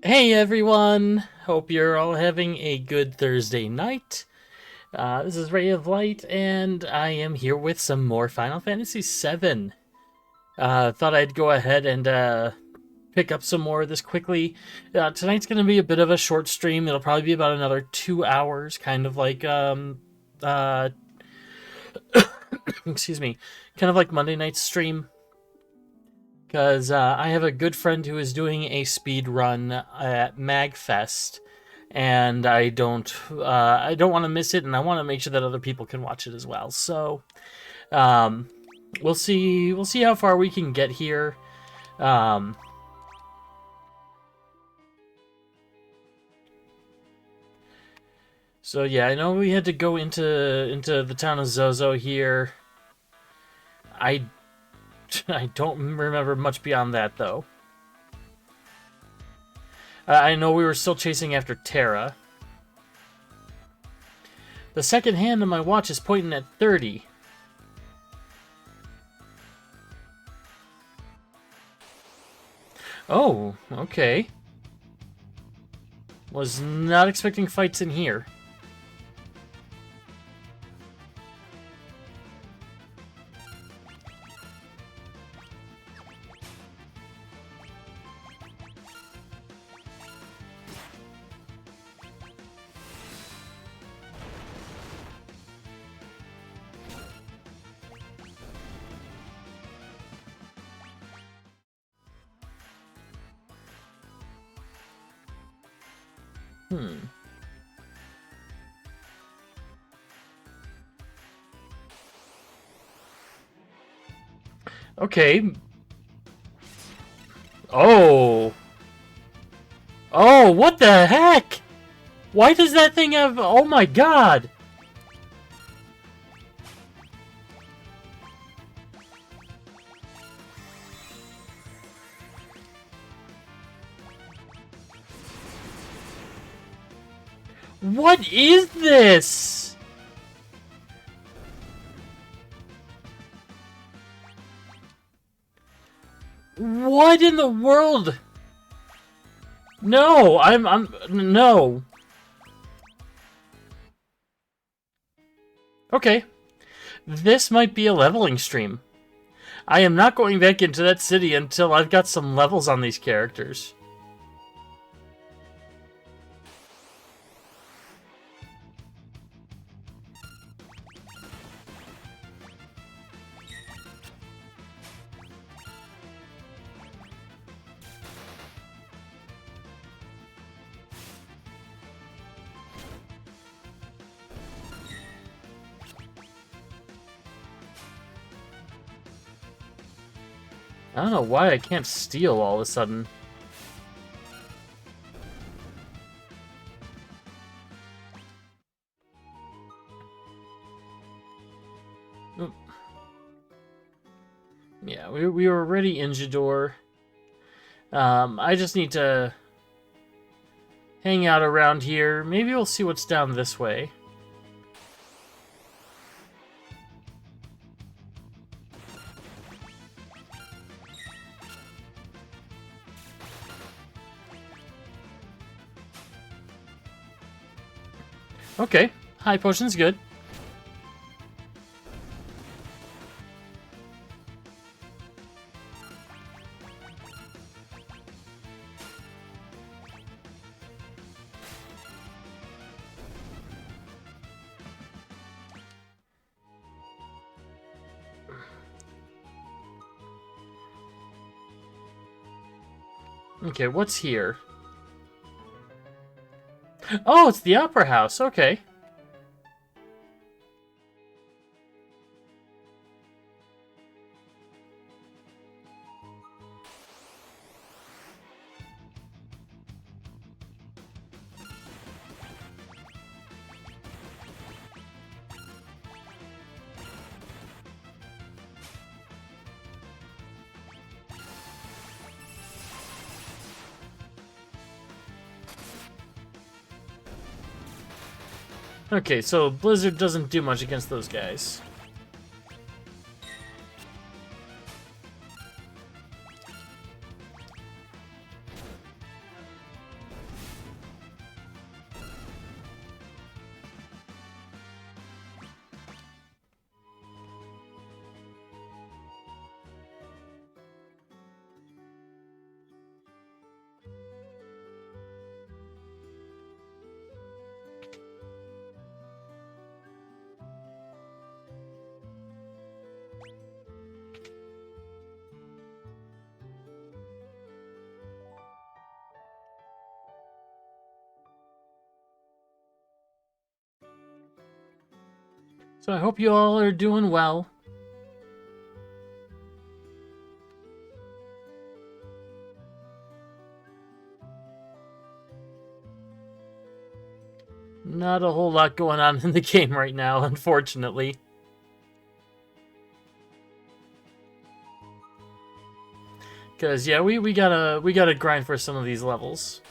Hey everyone! Hope you're all having a good Thursday night. This is Ray of Light, and I am here with some more Final Fantasy VII. Thought I'd go ahead and pick up some more of this quickly. Tonight's going to be a bit of a short stream. It'll probably be about another 2 hours, kind of like uh, excuse me, kind of like Monday night's stream. Because I have a good friend who is doing a speed run at MagFest, and I don't want to miss it, and I want to make sure that other people can watch it as well. So um, we'll see how far we can get here. Um, so yeah, I know we had to go into the town of Zozo here. I I don't remember much beyond that though. I know we were still chasing after Terra. The second hand on my watch is pointing at 30. Oh, okay. Was not expecting fights in here. Hmm. Okay. Oh. Oh, what the heck? Why does that thing have... Oh my god! What is this? What in the world? No, no. Okay. This might be a leveling stream. I am not going back into that city until I've got some levels on these characters. I don't know why I can't steal all of a sudden. Yeah, we were already in Jador. I just need to hang out around here. Maybe we'll see what's down this way. Okay, high potion's good. Okay, what's here? Oh, it's the Opera House. Okay. Okay, so Blizzard doesn't do much against those guys. So I hope you all are doing well. Not a whole lot going on in the game right now, unfortunately. Cause yeah, we gotta grind for some of these levels.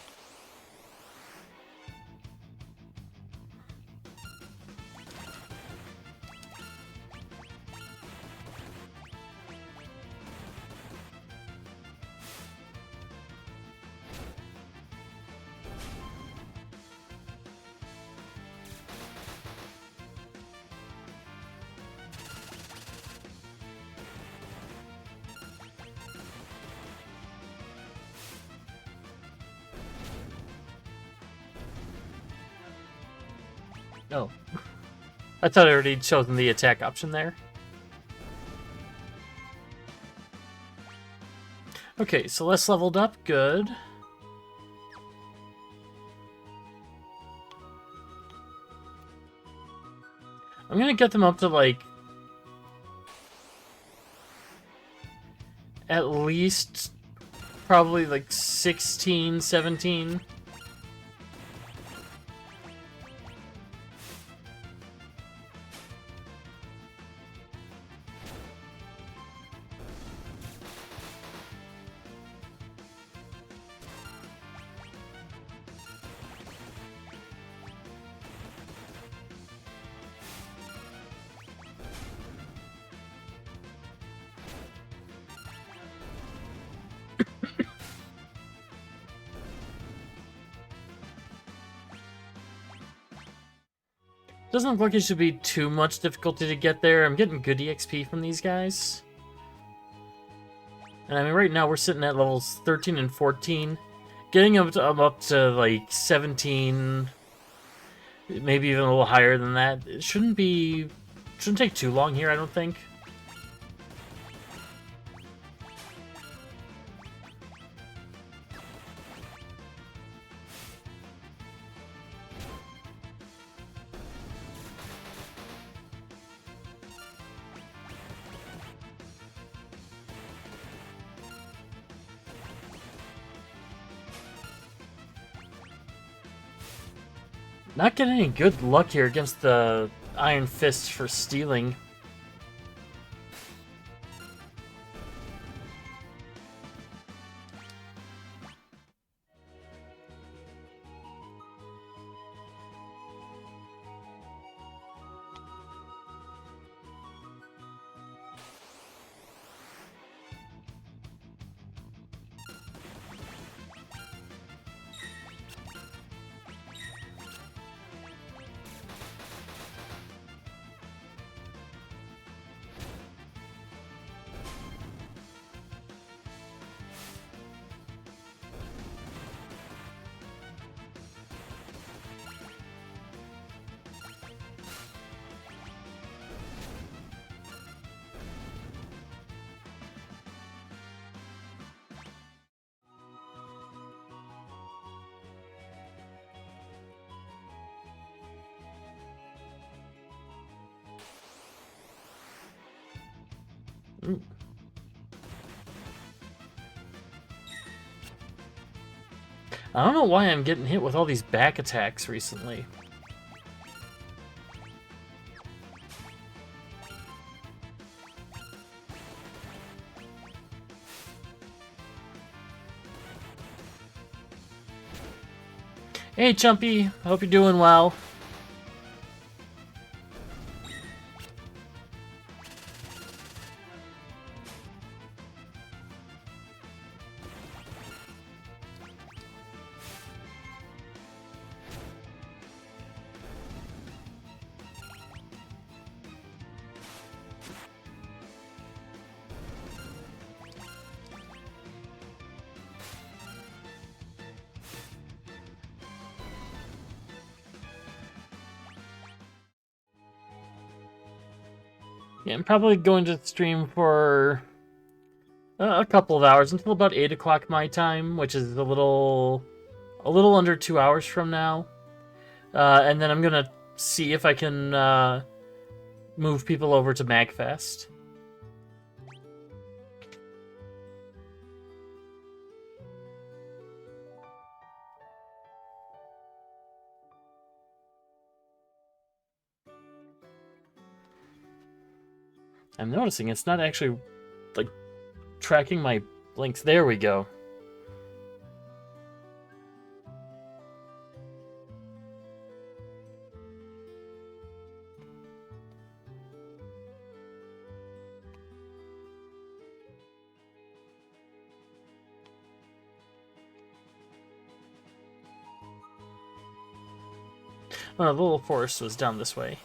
Oh. I thought I already chosen the attack option there. Okay, so less leveled up, good. I'm gonna get them up to, like, at least probably like 16, 17. Doesn't look like it should be too much difficulty to get there. I'm getting good EXP from these guys. And I mean, right now we're sitting at levels 13 and 14. Getting them up to like 17, maybe even a little higher than that, it shouldn't take too long here, I don't think. Not getting any good luck here against the Iron Fist for stealing. I don't know why I'm getting hit with all these back attacks recently. Hey, Chumpy. Hope you're doing well. Yeah, I'm probably going to stream for a couple of hours until about 8 o'clock my time, which is a little under 2 hours from now. And then I'm gonna see if I can move people over to MagFest. I'm noticing it's not actually, like, tracking my links. There we go. Oh, the little forest was down this way.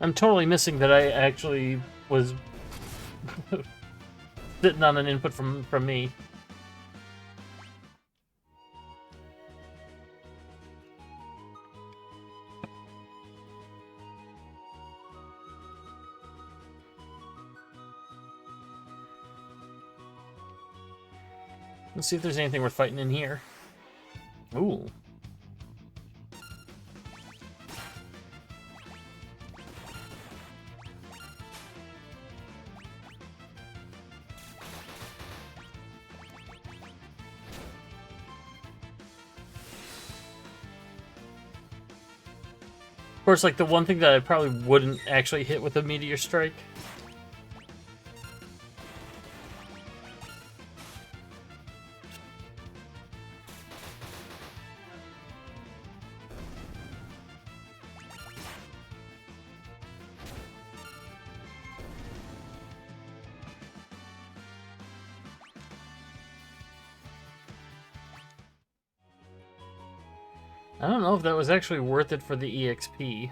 I'm totally missing that I actually was sitting on an input from me. Let's see if there's anything worth fighting in here. Ooh. Of course, like, the one thing that I probably wouldn't actually hit with a Meteor Strike. I don't know if that was actually worth it for the EXP.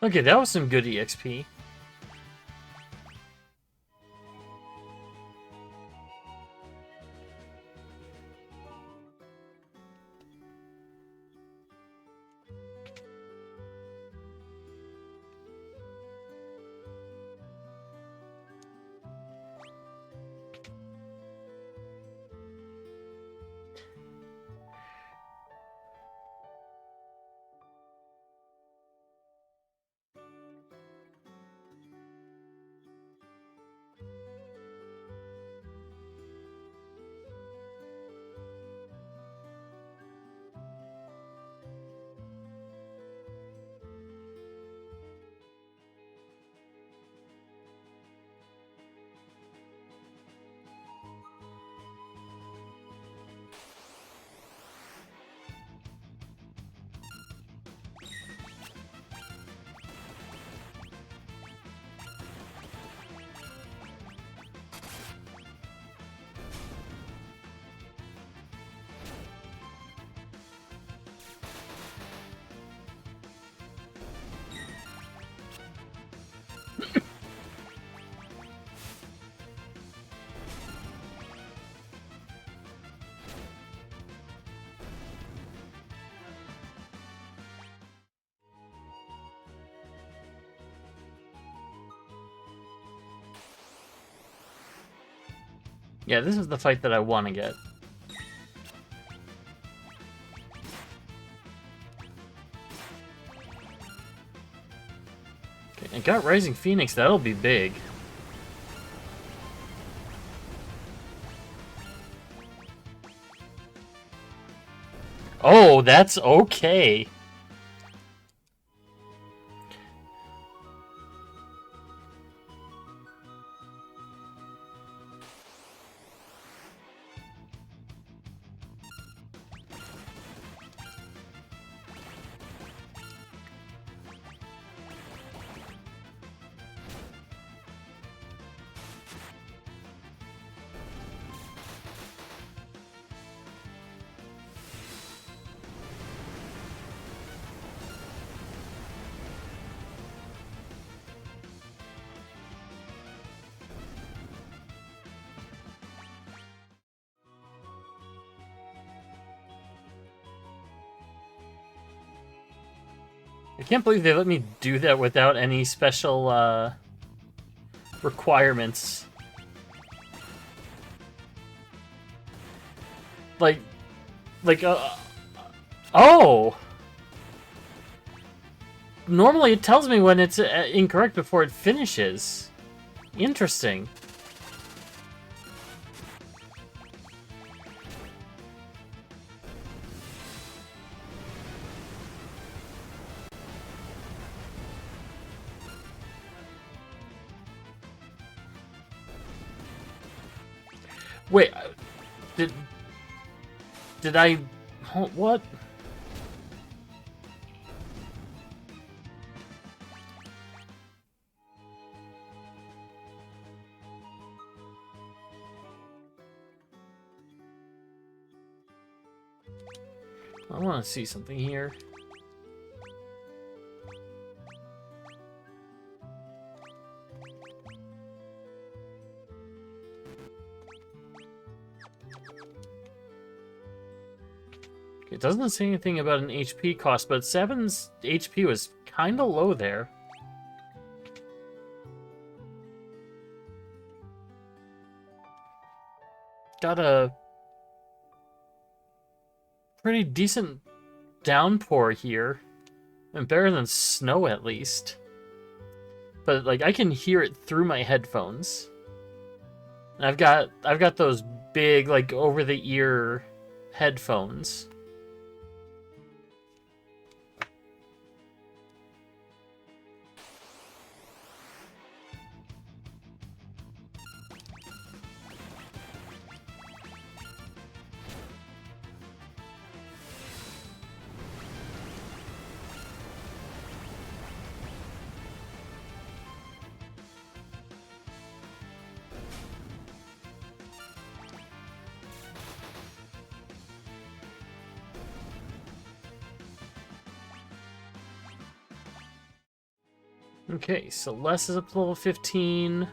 Okay, that was some good EXP. Yeah, this is the fight that I want to get. Okay, I got Rising Phoenix. That'll be big. Oh, that's okay. I can't believe they let me do that without any special, requirements. Like, oh! Normally it tells me when it's incorrect before it finishes. Interesting. Wait, did I... What? I want to see something here. It doesn't say anything about an HP cost, but 7's HP was kind of low there. Got a pretty decent downpour here. And better than snow, at least. But, like, I can hear it through my headphones. And I've got those big, like, over-the-ear headphones. Okay, so Les is up to level 15.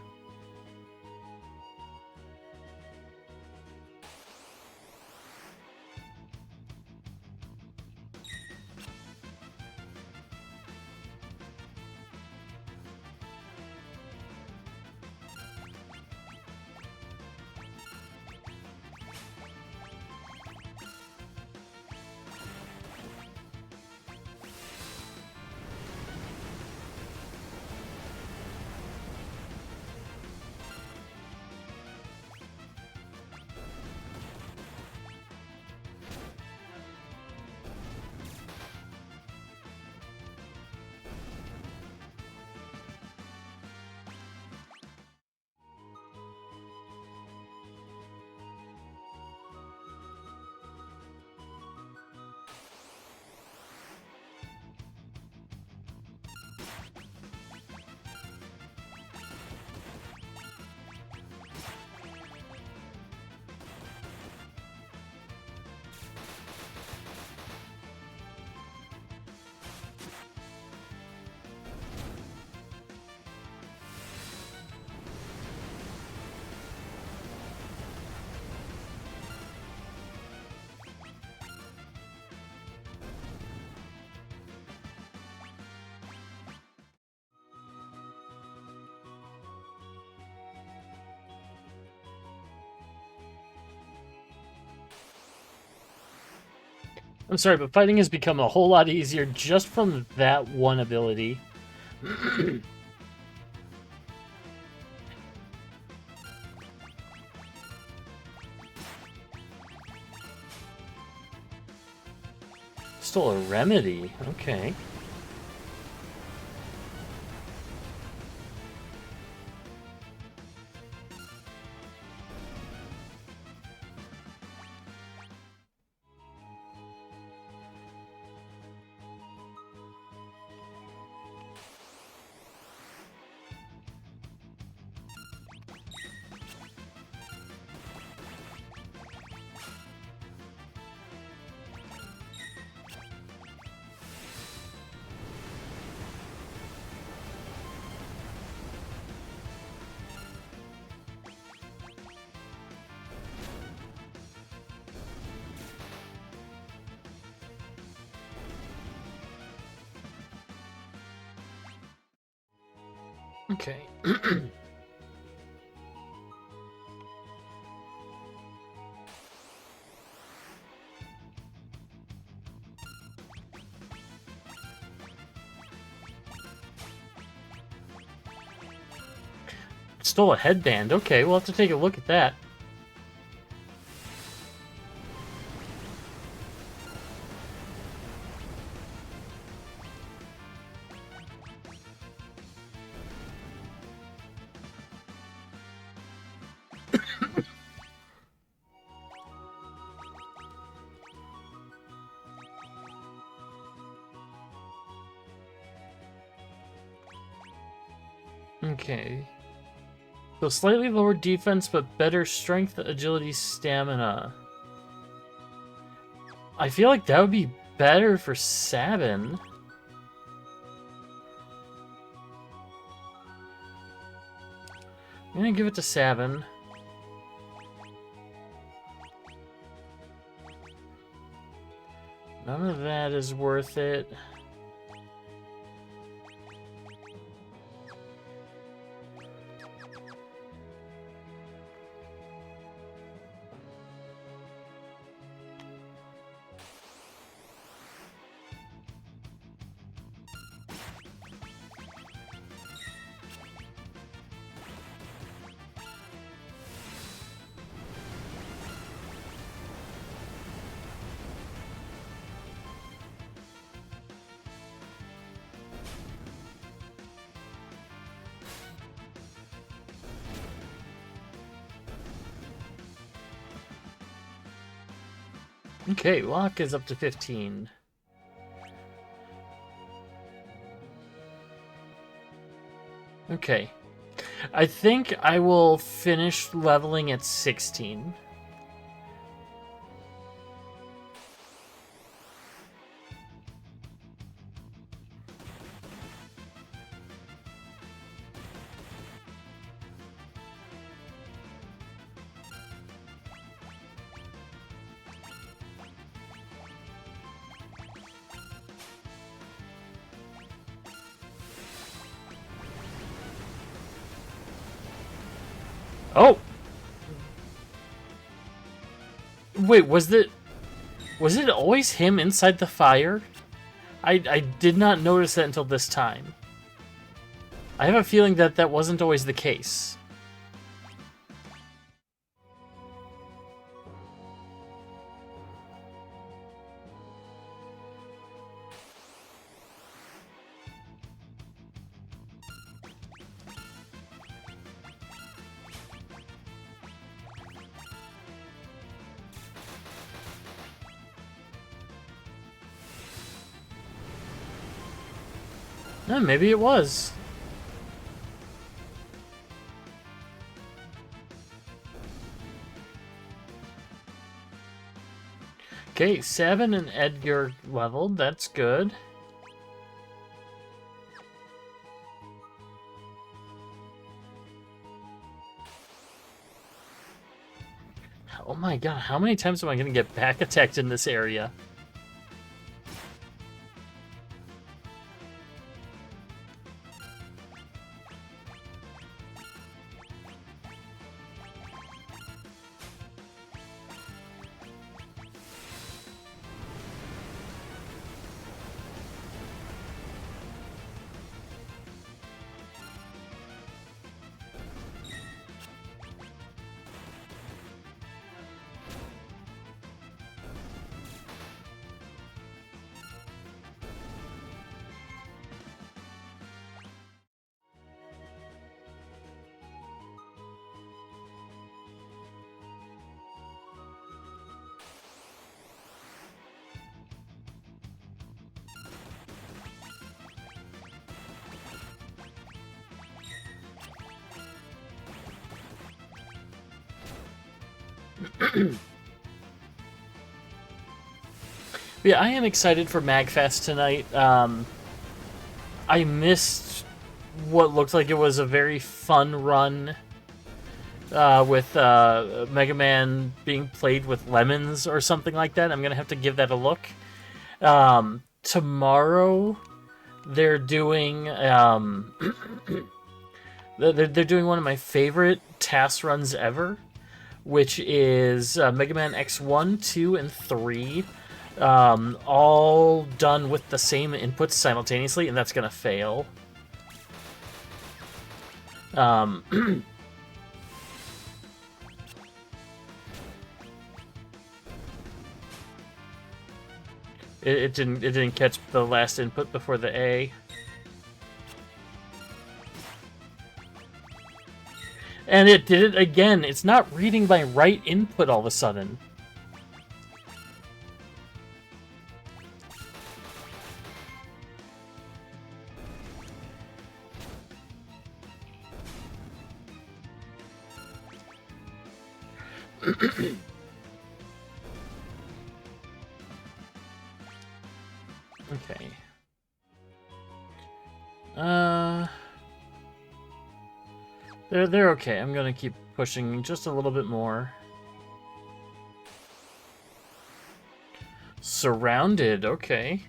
I'm sorry, but fighting has become a whole lot easier just from that one ability. Stole a remedy. Okay. Okay. Stole a headband. Okay, we'll have to take a look at that. Okay. So slightly lower defense, but better strength, agility, stamina. I feel like that would be better for Sabin. I'm gonna give it to Sabin. None of that is worth it. Okay, lock is up to 15. Okay. I think I will finish leveling at 16. Oh! Wait, was it always him inside the fire? I did not notice that until this time. I have a feeling that that wasn't always the case. No, maybe it was. Okay, Sabin and Edgar leveled. That's good. Oh my god, how many times am I going to get back attacked in this area? Yeah, I am excited for MagFest tonight. I missed what looked like it was a very fun run with Mega Man being played with lemons or something like that. I'm gonna have to give that a look. Tomorrow, they're doing they're doing one of my favorite TAS runs ever, which is Mega Man X1, 2, and 3, all done with the same inputs simultaneously, and that's gonna fail. It didn't catch the last input before the A. And it did it again. It's not reading my right input all of a sudden. Okay. They're okay. I'm gonna keep pushing just a little bit more. Surrounded, okay.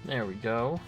There we go.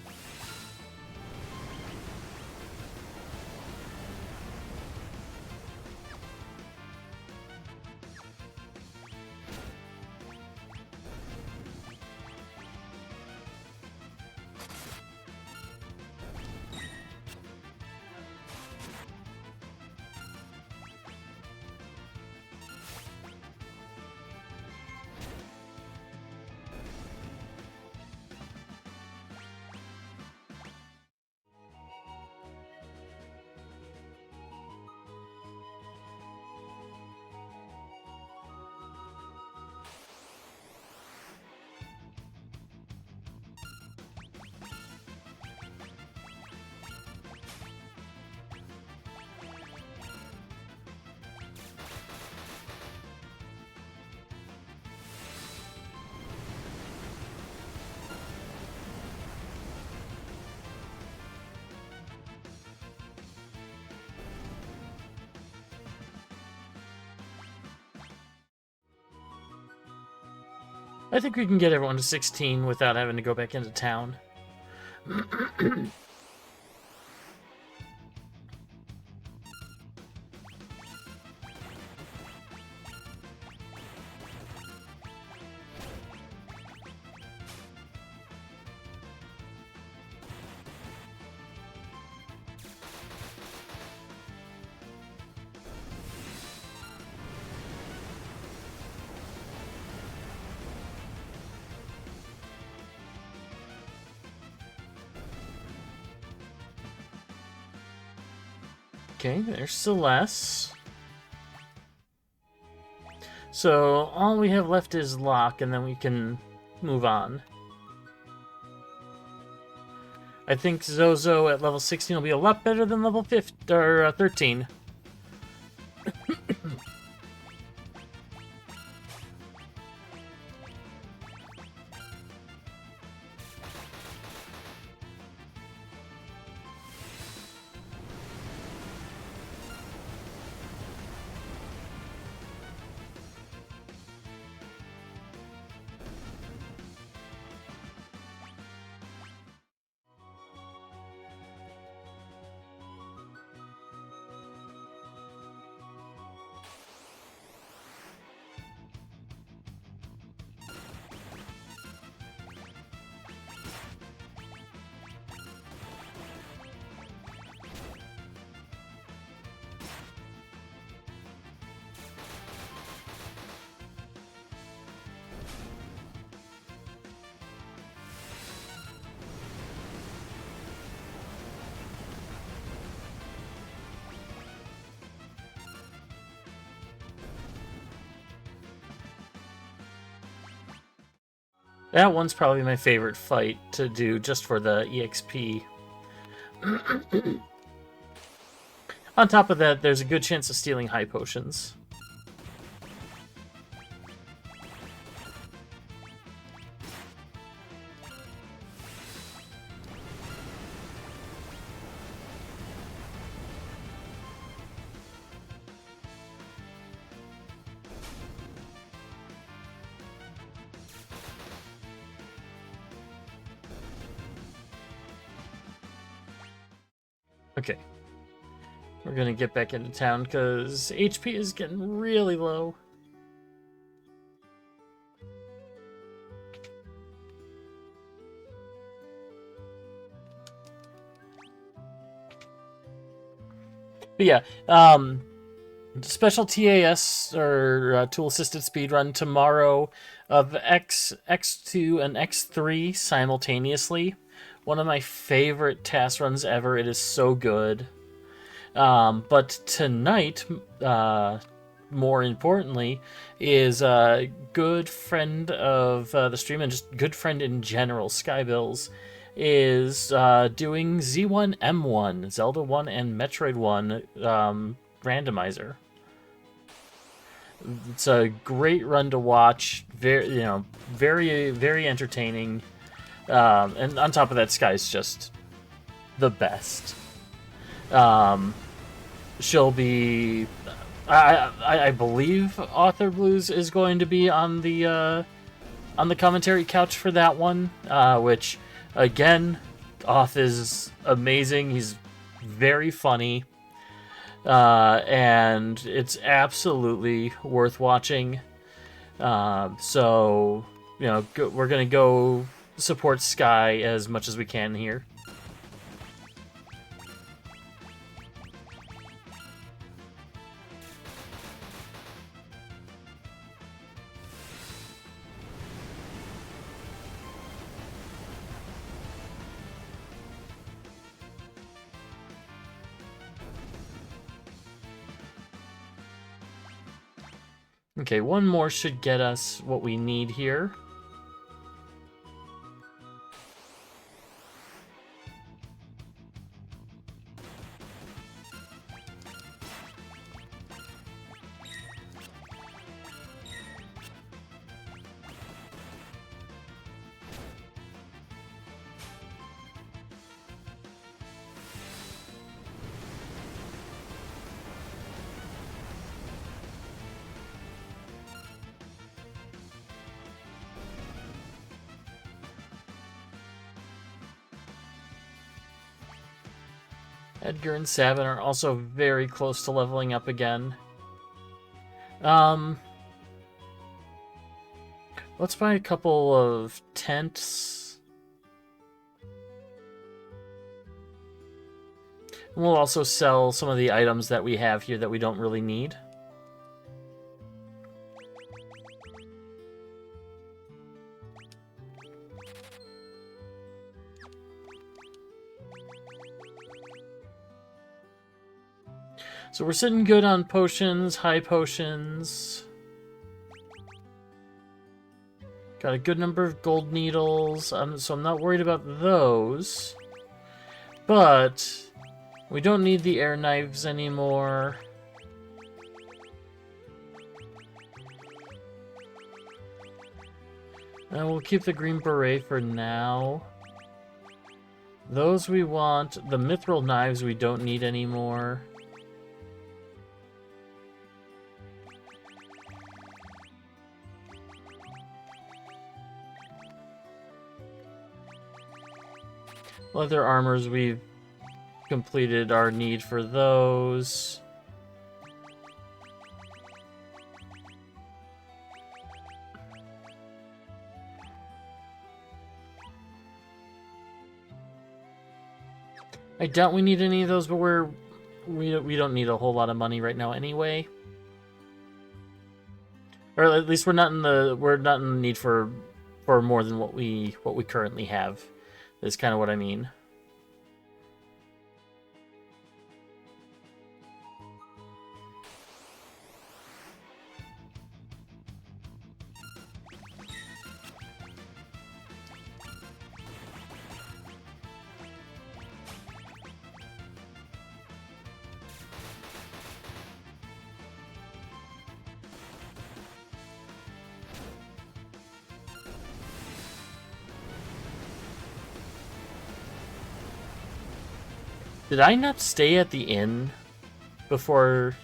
I think we can get everyone to 16 without having to go back into town. Okay, there's Celeste. So all we have left is Locke, and then we can move on. I think Zozo at level 16 will be a lot better than level 15 or 13. That one's probably my favorite fight to do just for the EXP. On top of that, there's a good chance of stealing high potions. Okay. We're gonna get back into town because HP is getting really low. But yeah, special TAS or tool assisted speedrun tomorrow of X2 and X3 simultaneously. One of my favorite task runs ever. It is so good. But tonight, more importantly, is a good friend of the stream and just good friend in general, Skybills, is doing Z1M1, Zelda 1 and Metroid 1 randomizer. It's a great run to watch. Very, very entertaining. And on top of that, Sky's just the best. She'll be, I believe, Author Blues is going to be on the commentary couch for that one. Which, again, Auth is amazing. He's very funny. And it's absolutely worth watching. So, we're going to go support Sky as much as we can here. Okay, one more should get us what we need here. Edgar and Sabin are also very close to leveling up again. Let's buy a couple of tents. And we'll also sell some of the items that we have here that we don't really need. So we're sitting good on potions, high potions. Got a good number of gold needles, so I'm not worried about those. But we don't need the air knives anymore. And we'll keep the green beret for now. Those we want. The mithril knives we don't need anymore. Leather armors, we've completed our need for those. I doubt we need any of those, but we don't need a whole lot of money right now anyway. Or at least we're not in the need for more than what we currently have. Is kind of what I mean. Did I not stay at the inn before?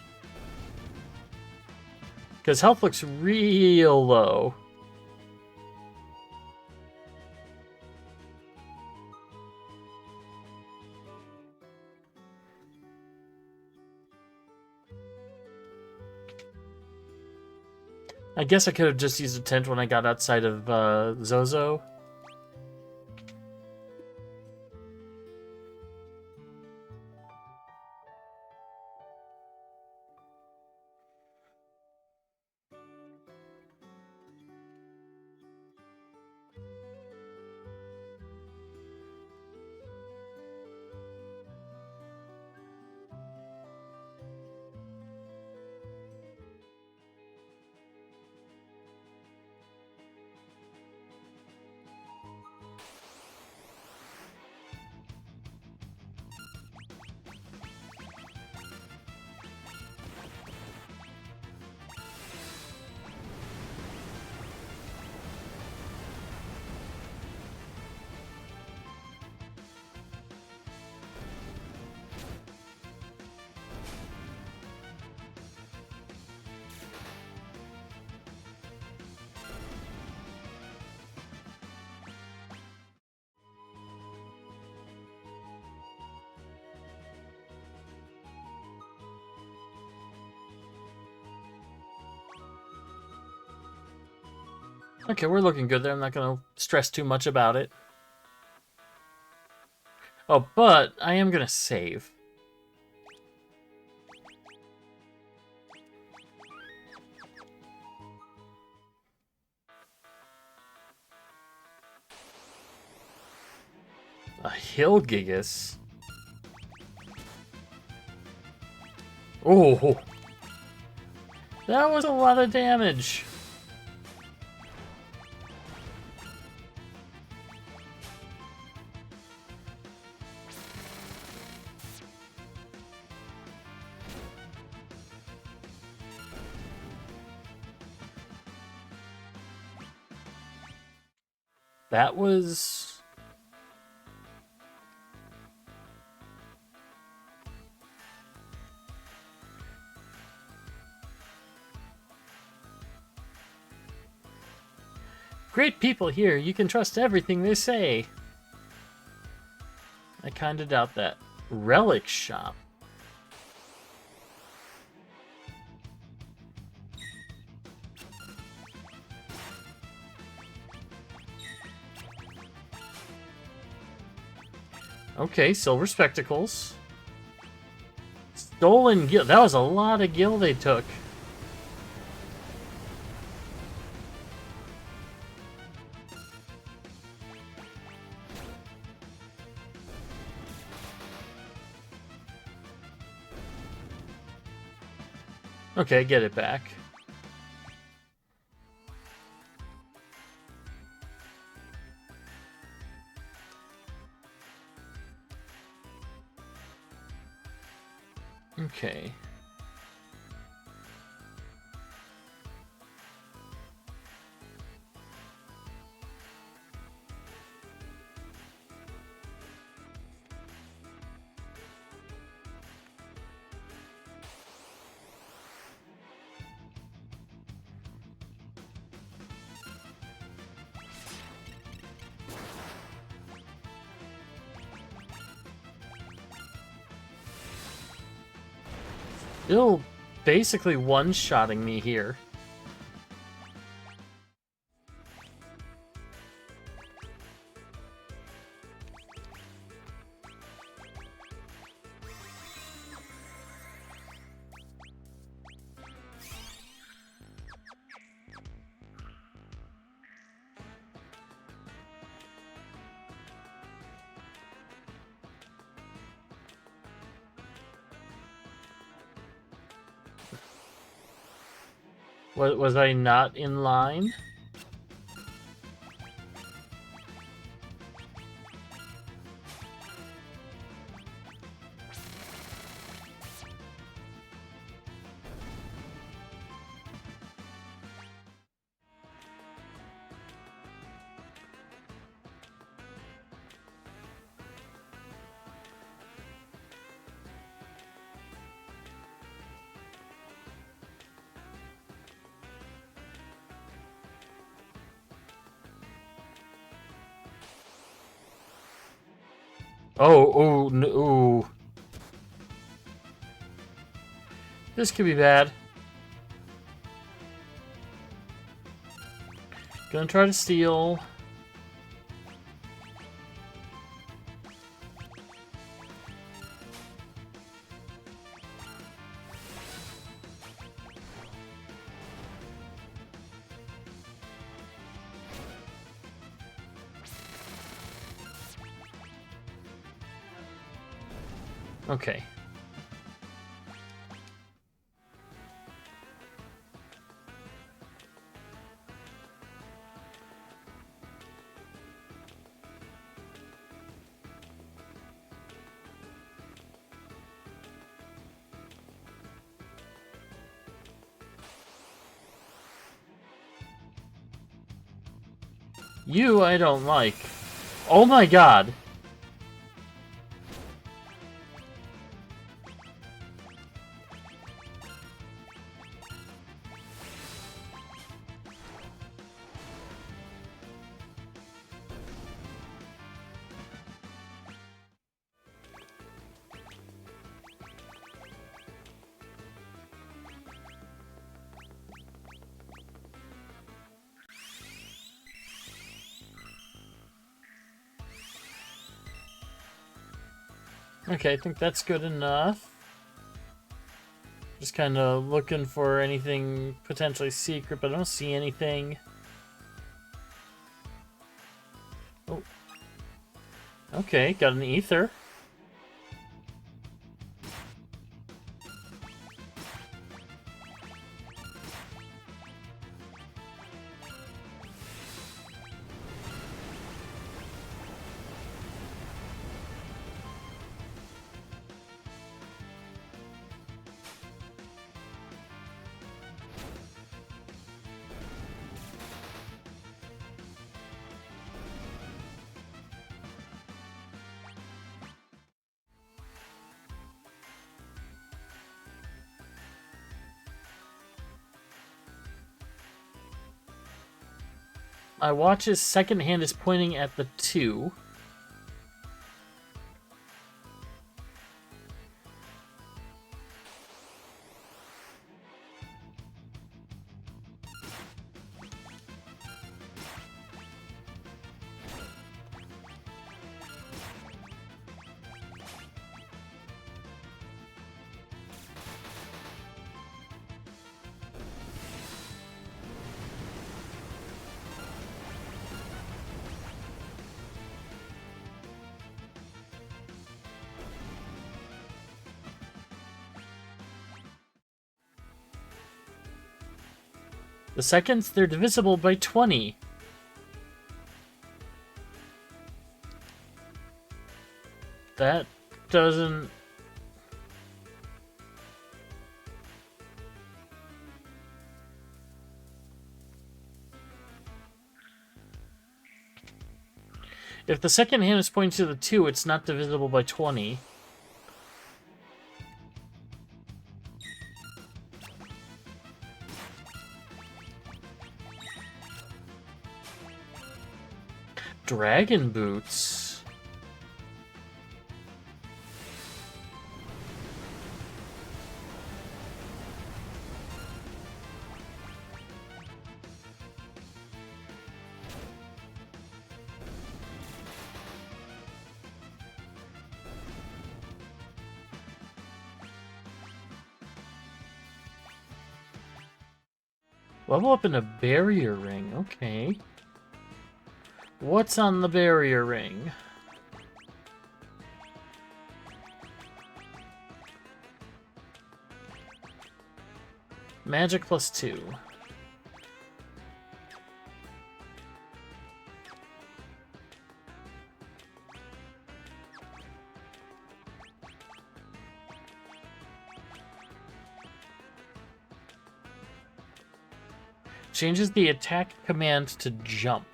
Because health looks real low. I guess I could have just used a tent when I got outside of Zozo. Okay, we're looking good there. I'm not going to stress too much about it. Oh, but I am going to save. A Hilgigus? Oh! That was a lot of damage. That was... Great people here. You can trust everything they say. I kinda doubt that. Relic shop. Okay, silver spectacles. Stolen gil. That was a lot of gil they took. Okay, get it back. Okay. Still basically one-shotting me here. Was I not in line? Oh, ooh. This could be bad. Gonna try to steal. Okay. You I don't like. Oh my god. Okay, I think that's good enough. Just kind of looking for anything potentially secret, but I don't see anything. Oh. Okay, got an ether. My watch's second hand is pointing at the 2. The seconds, they're divisible by 20. That doesn't... If the second hand is pointing to the 2, it's not divisible by 20. Dragon boots. Level up in a barrier ring, okay. What's on the barrier ring? Magic plus 2. Changes the attack command to jump.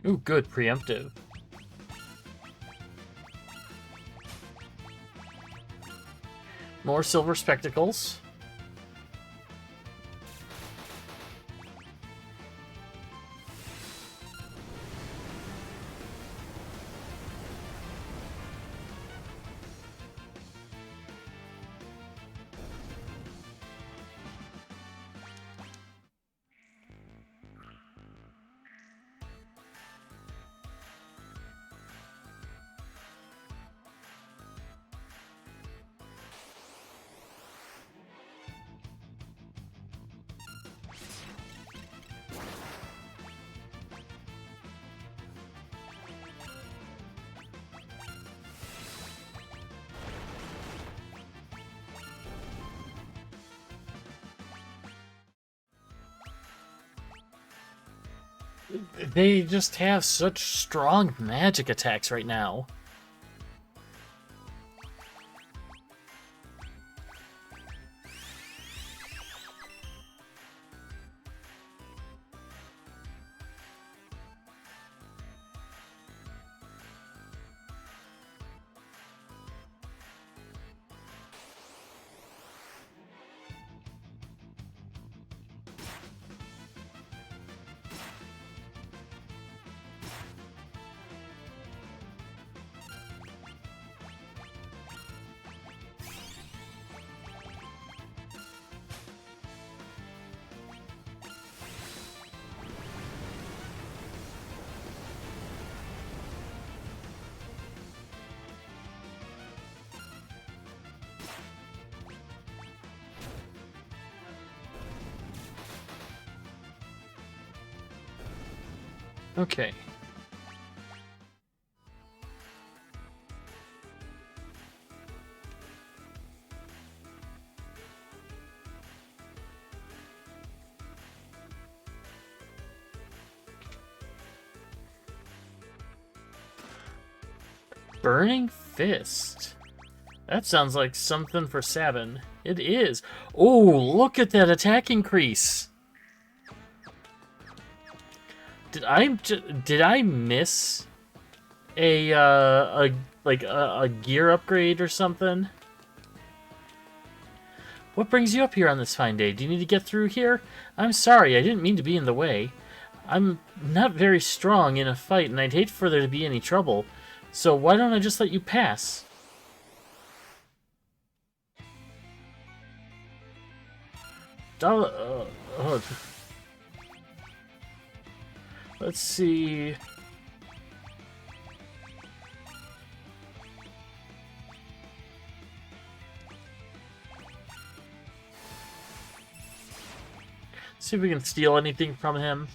Ooh, good, preemptive. More silver spectacles. They just have such strong magic attacks right now. Okay. Burning Fist. That sounds like something for Sabin. It is. Oh, look at that attack increase. Did I miss a gear upgrade or something? What brings you up here on this fine day? Do you need to get through here? I'm sorry, I didn't mean to be in the way. I'm not very strong in a fight, and I'd hate for there to be any trouble. So why don't I just let you pass? Let's see. See if we can steal anything from him.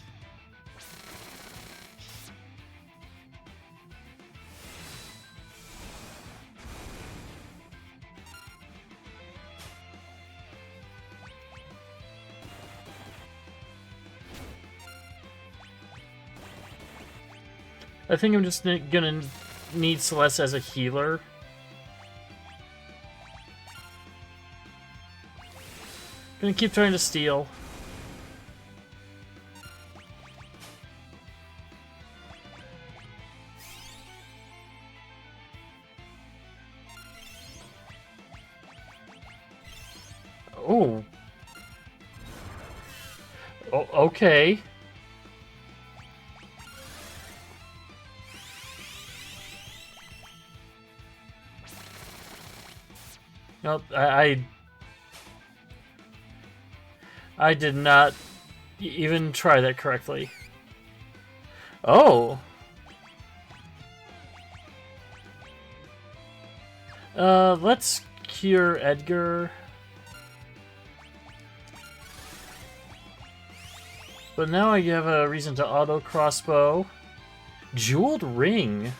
I think I'm just gonna need Celeste as a healer. Gonna keep trying to steal. Oh. Oh, okay. Nope, I did not even try that correctly. Oh. Let's cure Edgar. But now I have a reason to auto crossbow. Jeweled ring.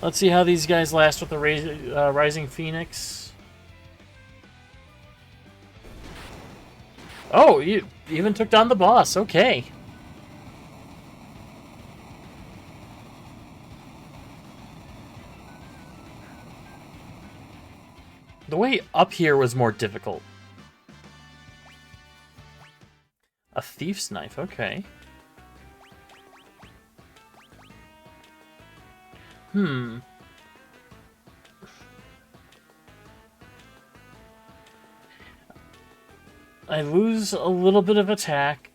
Let's see how these guys last with the Rising Phoenix. Oh, you even took down the boss. Okay. way up here was more difficult. A thief's knife, okay. I lose a little bit of attack.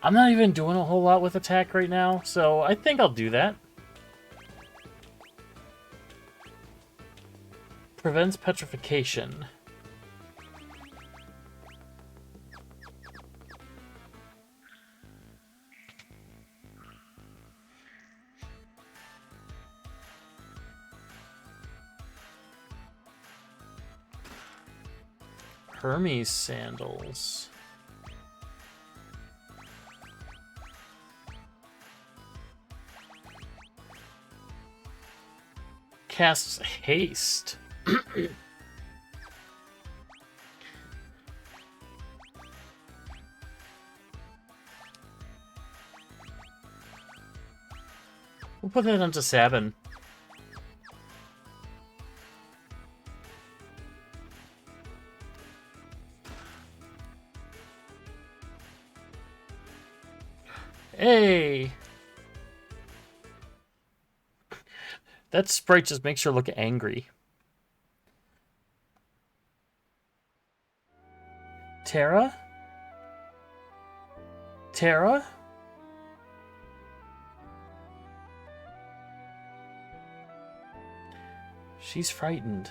I'm not even doing a whole lot with attack right now, so I think I'll do that. Prevents petrification. Hermes sandals. Casts haste. We'll put that onto Sabin. Hey! That sprite just makes her look angry. Terra? Terra? She's frightened.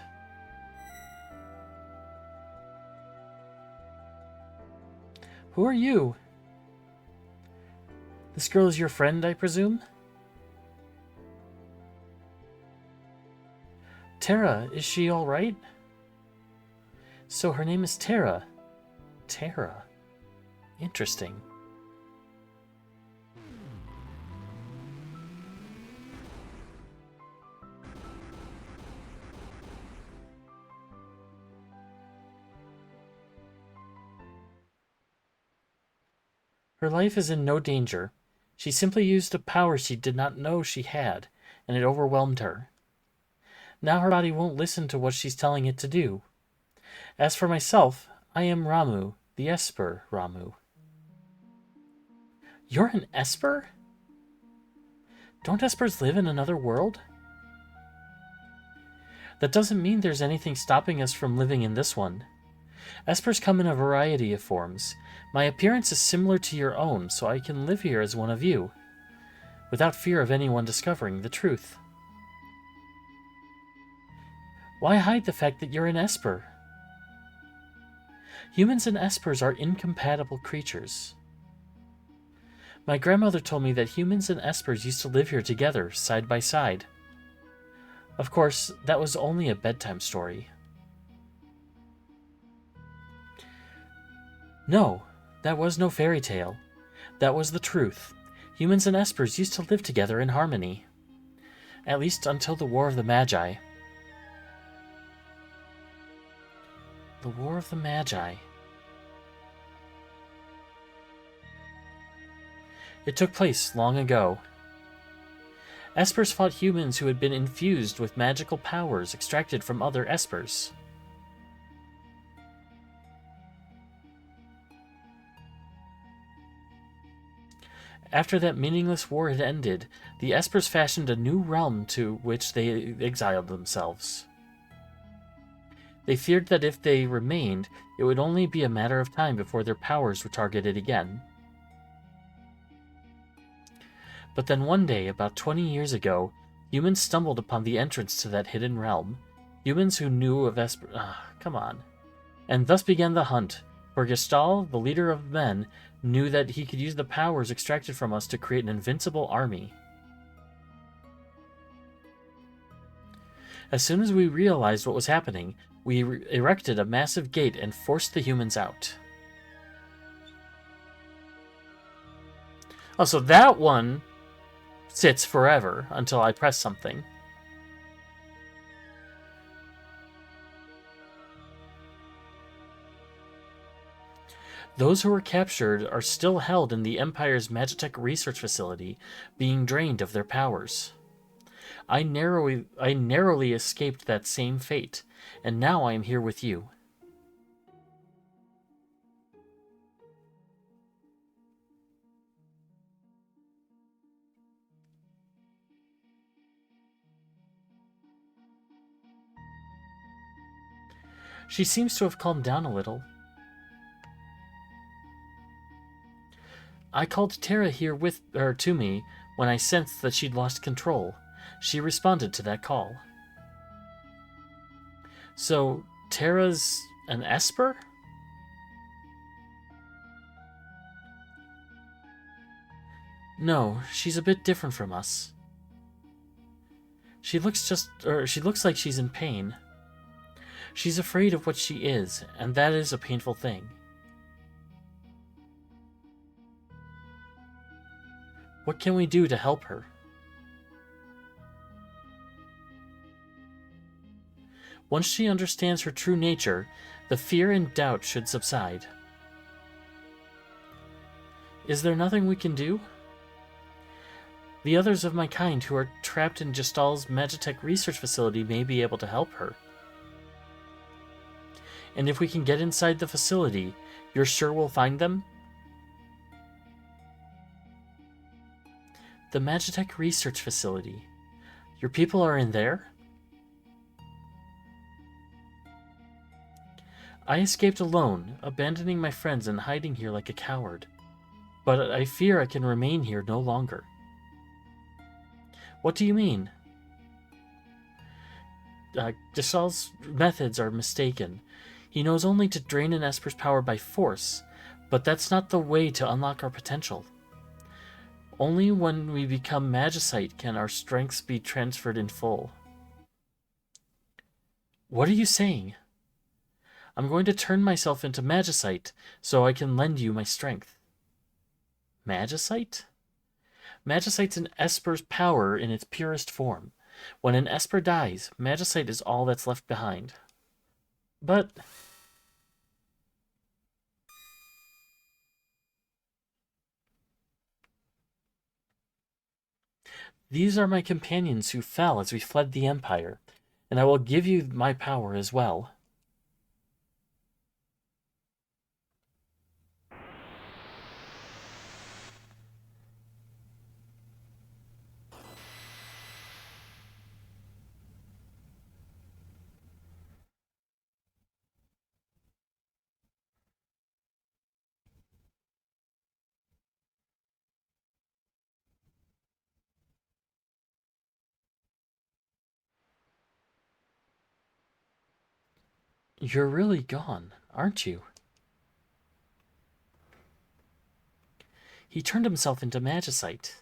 Who are you? This girl is your friend, I presume? Terra, is she all right? So her name is Terra. Terra. Interesting. Her life is in no danger. She simply used a power she did not know she had, and it overwhelmed her. Now her body won't listen to what she's telling it to do. As for myself, I am Ramuh, the Esper Ramuh. You're an Esper? Don't Espers live in another world? That doesn't mean there's anything stopping us from living in this one. Espers come in a variety of forms. My appearance is similar to your own, so I can live here as one of you, without fear of anyone discovering the truth. Why hide the fact that you're an Esper? Humans and Espers are incompatible creatures. My grandmother told me that humans and Espers used to live here together, side by side. Of course, that was only a bedtime story. No, that was no fairy tale. That was the truth. Humans and Espers used to live together in harmony. At least until the War of the Magi. The War of the Magi. It took place long ago. Espers fought humans who had been infused with magical powers extracted from other Espers. After that meaningless war had ended, the Espers fashioned a new realm to which they exiled themselves. They feared that if they remained, it would only be a matter of time before their powers were targeted again. But then one day, about 20 years ago, humans stumbled upon the entrance to that hidden realm. Humans who knew of come on. And thus began the hunt, for Gestal, the leader of men, knew that he could use the powers extracted from us to create an invincible army. As soon as we realized what was happening, we erected a massive gate and forced the humans out. Oh, so that one sits forever until I press something. Those who were captured are still held in the Empire's Magitech research facility, being drained of their powers. I narrowly escaped that same fate, and now I am here with you. She seems to have calmed down a little. I called Terra here with her to me when I sensed that she'd lost control. She responded to that call. So, Terra's an Esper? No, she's a bit different from us. She looks like she's in pain. She's afraid of what she is, and that is a painful thing. What can we do to help her? Once she understands her true nature, the fear and doubt should subside. Is there nothing we can do? The others of my kind who are trapped in Gestal's Magitech research facility may be able to help her. And if we can get inside the facility, you're sure we'll find them? The Magitech research facility. Your people are in there? I escaped alone, abandoning my friends and hiding here like a coward. But I fear I can remain here no longer. What do you mean? Gestal's methods are mistaken. He knows only to drain an Esper's power by force, but that's not the way to unlock our potential. Only when we become Magicite can our strengths be transferred in full. What are you saying? I'm going to turn myself into Magicite so I can lend you my strength. Magicite? Magicite's an Esper's power in its purest form. When an Esper dies, Magicite is all that's left behind. But these are my companions who fell as we fled the Empire, and I will give you my power as well. You're really gone, aren't you? He turned himself into Magicite.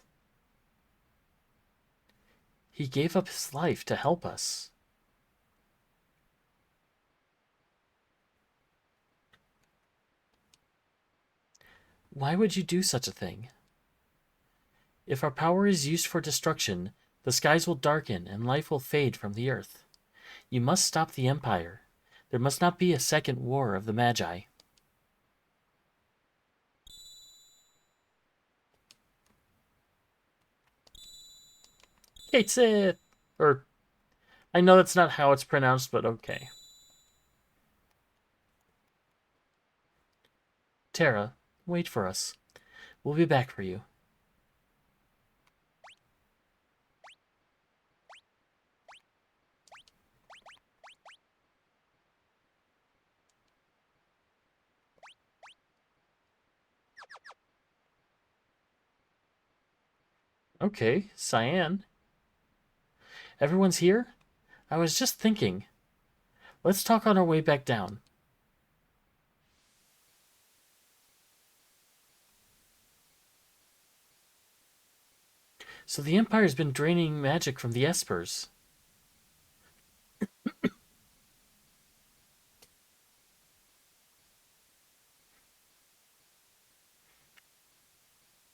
He gave up his life to help us. Why would you do such a thing? If our power is used for destruction, the skies will darken and life will fade from the earth. You must stop the Empire. There must not be a second war of the Magi. It's it. Or, I know that's not how it's pronounced, but okay. Terra, wait for us. We'll be back for you. Okay, Cyan. Everyone's here? I was just thinking. Let's talk on our way back down. So the Empire's been draining magic from the Espers.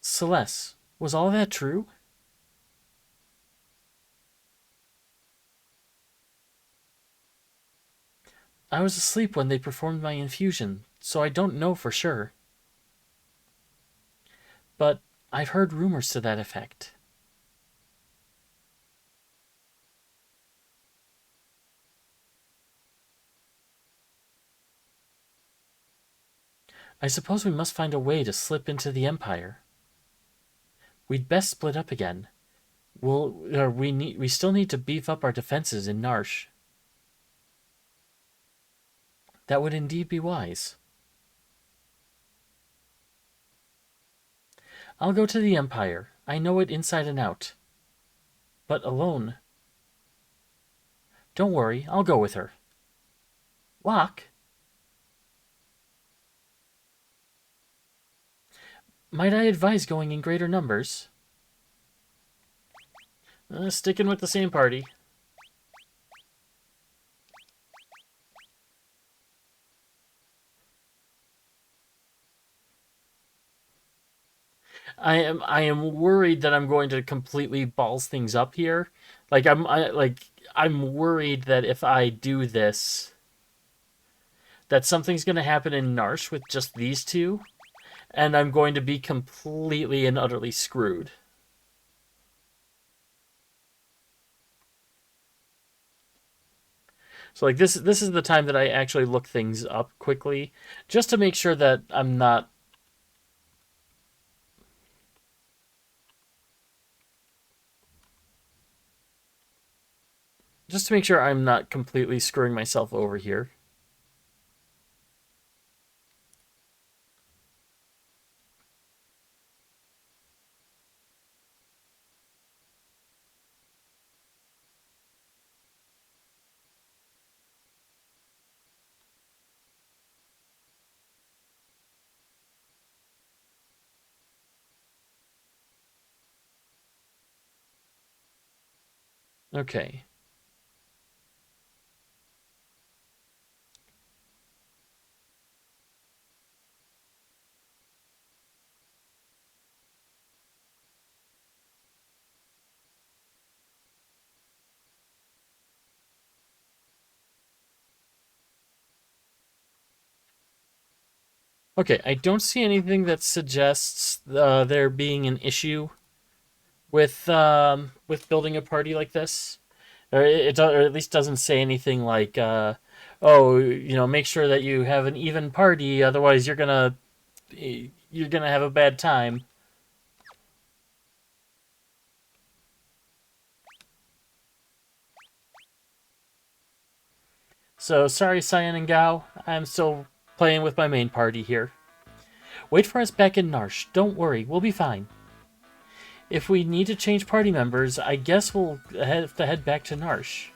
Celeste, was all that true? I was asleep when they performed my infusion, so I don't know for sure. But I've heard rumors to that effect. I suppose we must find a way to slip into the Empire. We'd best split up again. We still need to beef up our defenses in Narshe. That would indeed be wise. I'll go to the Empire. I know it inside and out. But alone. Don't worry, I'll go with her. Locke? Might I advise going in greater numbers? Sticking with the same party. I am worried that I'm going to completely balls things up here. I'm worried that if I do this, that something's going to happen in Narshe with just these two, and I'm going to be completely and utterly screwed. So like this is the time that I actually look things up quickly, just to make sure that I'm not completely screwing myself over here. Okay. Okay, I don't see anything that suggests there being an issue with building a party like this, or at least doesn't say anything like, oh, make sure that you have an even party, otherwise you're gonna have a bad time. So sorry, Cyan and Gao, I'm still playing with my main party here. Wait for us back in Narshe. Don't worry, we'll be fine. If we need to change party members, I guess we'll have to head back to Narshe.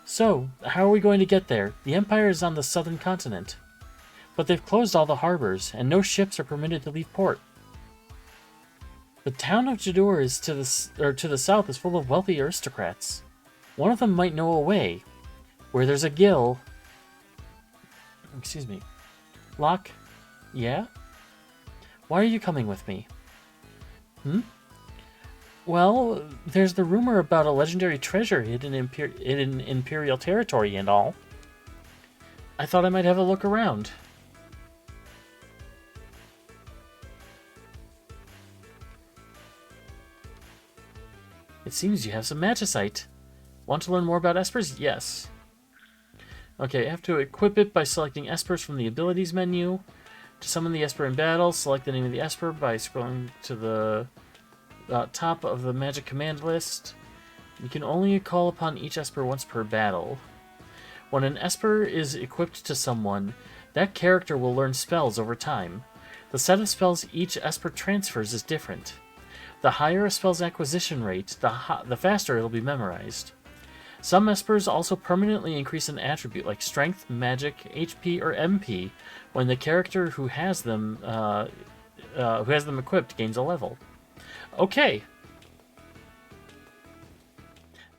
So, how are we going to get there? The Empire is on the southern continent. But they've closed all the harbors, and no ships are permitted to leave port. The town of Jidoor is to the south is full of wealthy aristocrats. One of them might know a way. Where there's a gill... Excuse me. Locke? Yeah? Why are you coming with me? Well, there's the rumor about a legendary treasure hidden in Imperial territory and all. I thought I might have a look around. It seems you have some magicite. Want to learn more about espers? Yes. Okay, I have to equip it by selecting espers from the abilities menu. To summon the esper in battle, select the name of the esper by scrolling to the top of the magic command list. You can only call upon each esper once per battle. When an esper is equipped to someone, that character will learn spells over time. The set of spells each esper transfers is different. The higher a spell's acquisition rate, the faster it'll be memorized. Some espers also permanently increase an attribute like strength, magic, HP, or MP when the character who has them equipped gains a level. Okay.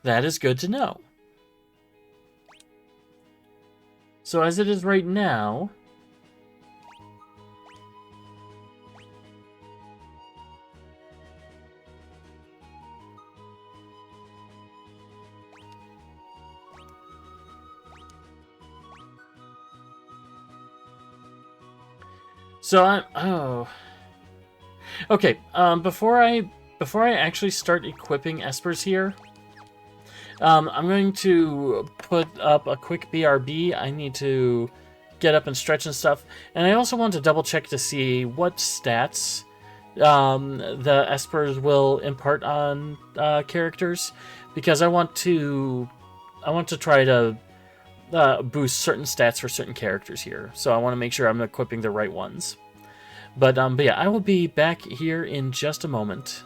That is good to know. So as it is right now... So okay, before I actually start equipping espers here, I'm going to put up a quick BRB. I need to get up and stretch and stuff. And I also want to double check to see what stats the espers will impart on characters, because I want to try to boost certain stats for certain characters here. So I want to make sure I'm equipping the right ones. But yeah, I will be back here in just a moment.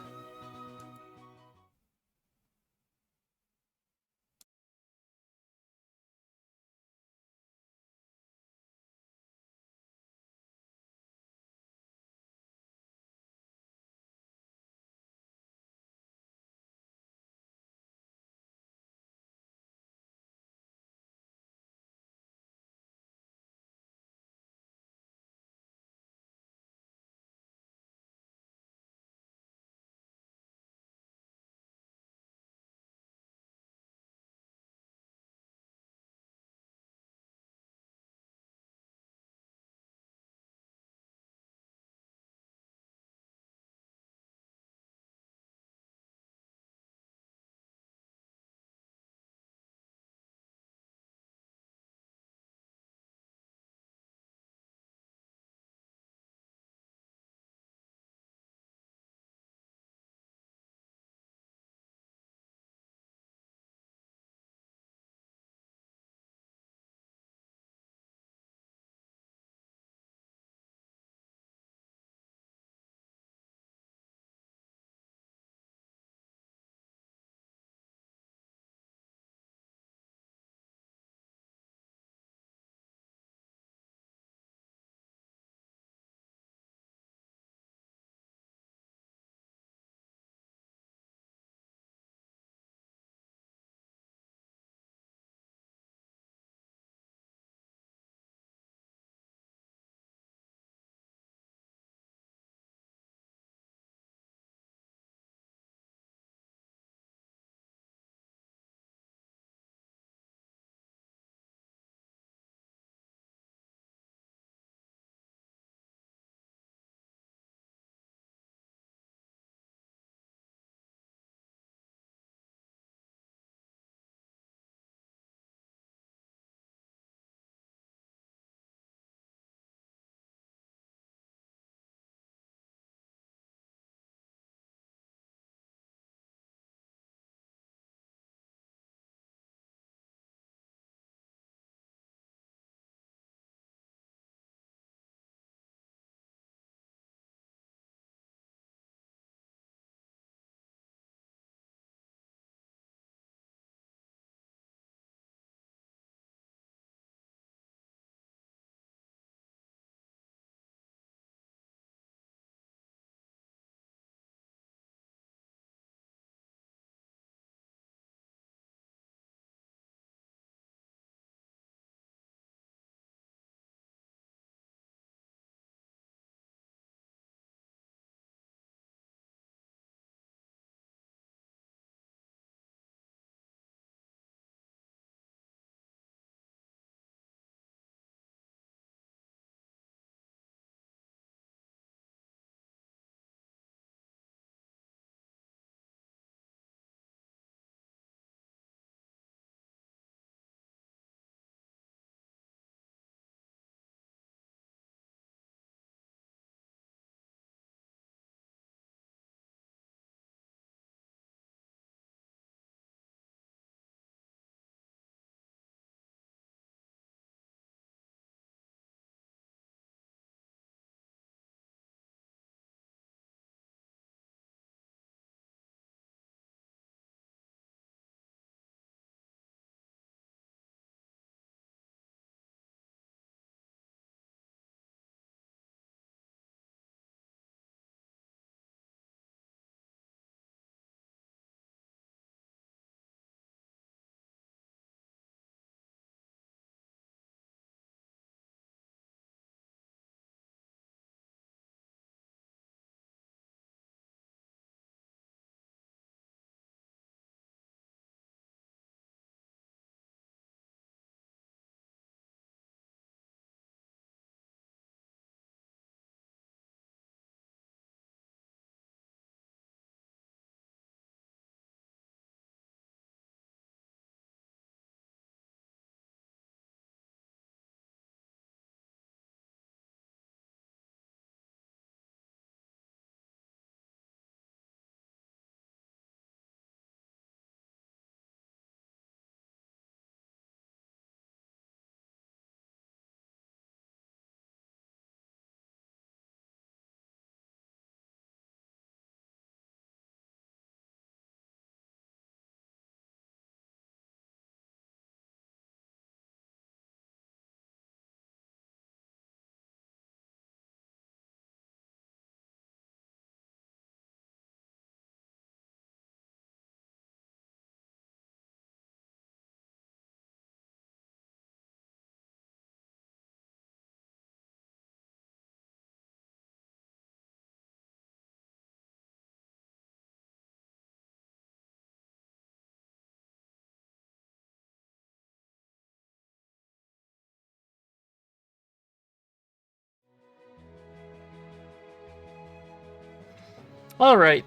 All right.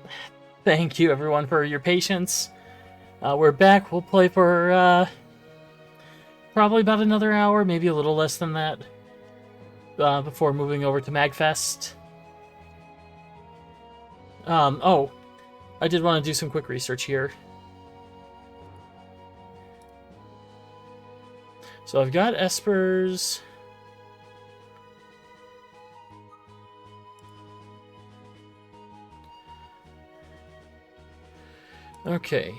Thank you, everyone, for your patience. We're back. We'll play for probably about another hour, maybe a little less than that, before moving over to MagFest. Oh, I did want to do some quick research here. So I've got Esper's. Okay.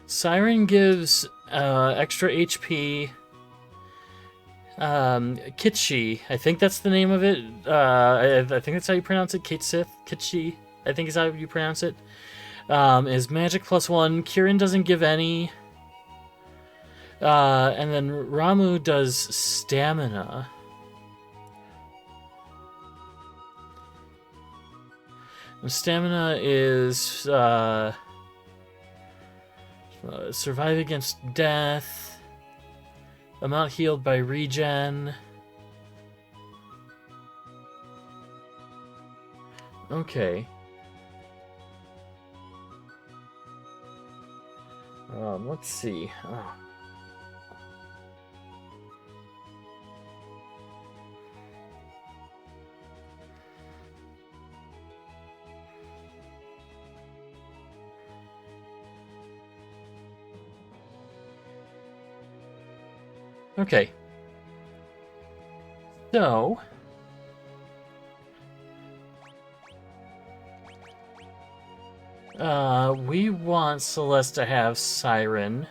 Siren gives extra HP. Kitschy, I think that's the name of it. I think that's how you pronounce it. Kitschy, I think is how you pronounce it. Is magic +1. Kirin doesn't give any. And then Ramuh does stamina. And stamina is survive against death. Amount healed by regen. Okay. Let's see. Oh. Okay. So, we want Celeste to have Siren.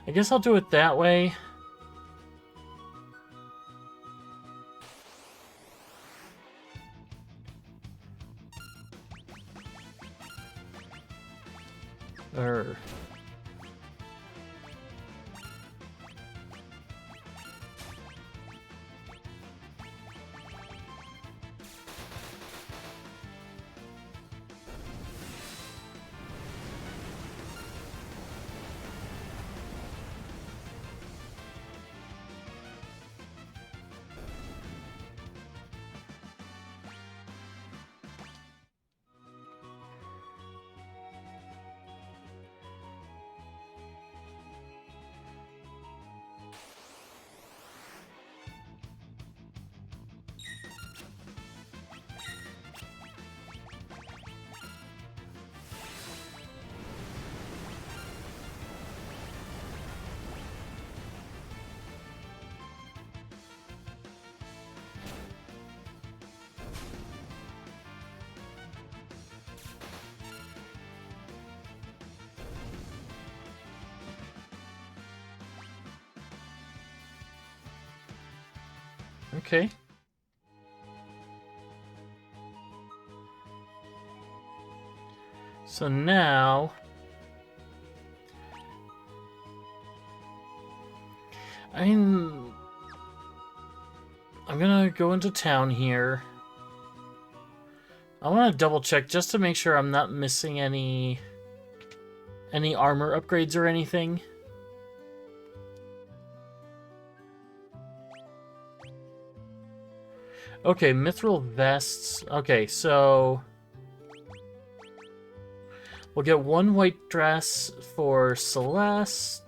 I guess I'll do it that way. Or... Okay. So now... I'm gonna go into town here. I want to double check just to make sure I'm not missing any armor upgrades or anything. Okay, mithril vests. Okay, so we'll get one white dress for Celeste.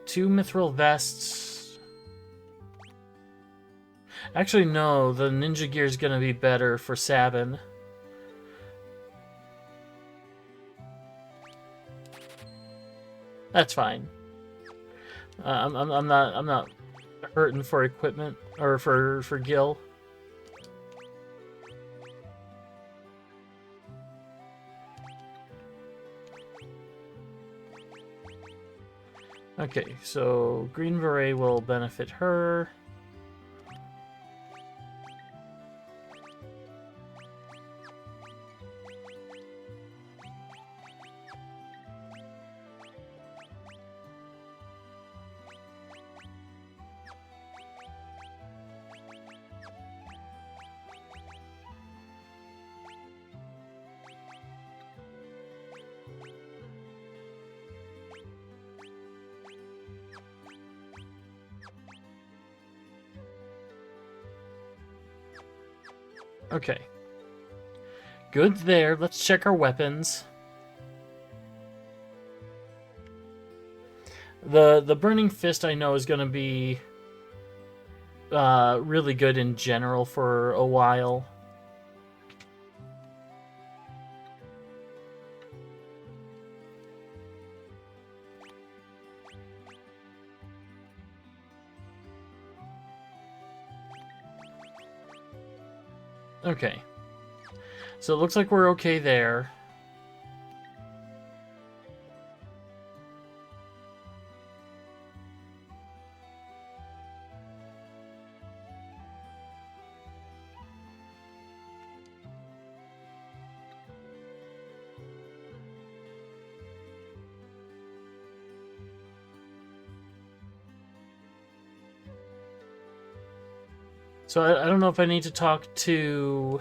2 mithril vests. Actually, no, the ninja gear is gonna be better for Sabin. That's fine. I'm not hurting for equipment or for Gil. Okay, so green beret will benefit her. Okay. Good there. Let's check our weapons. The Burning Fist I know is going to be really good in general for a while. Okay. So it looks like we're okay there. So I don't know if I need to talk to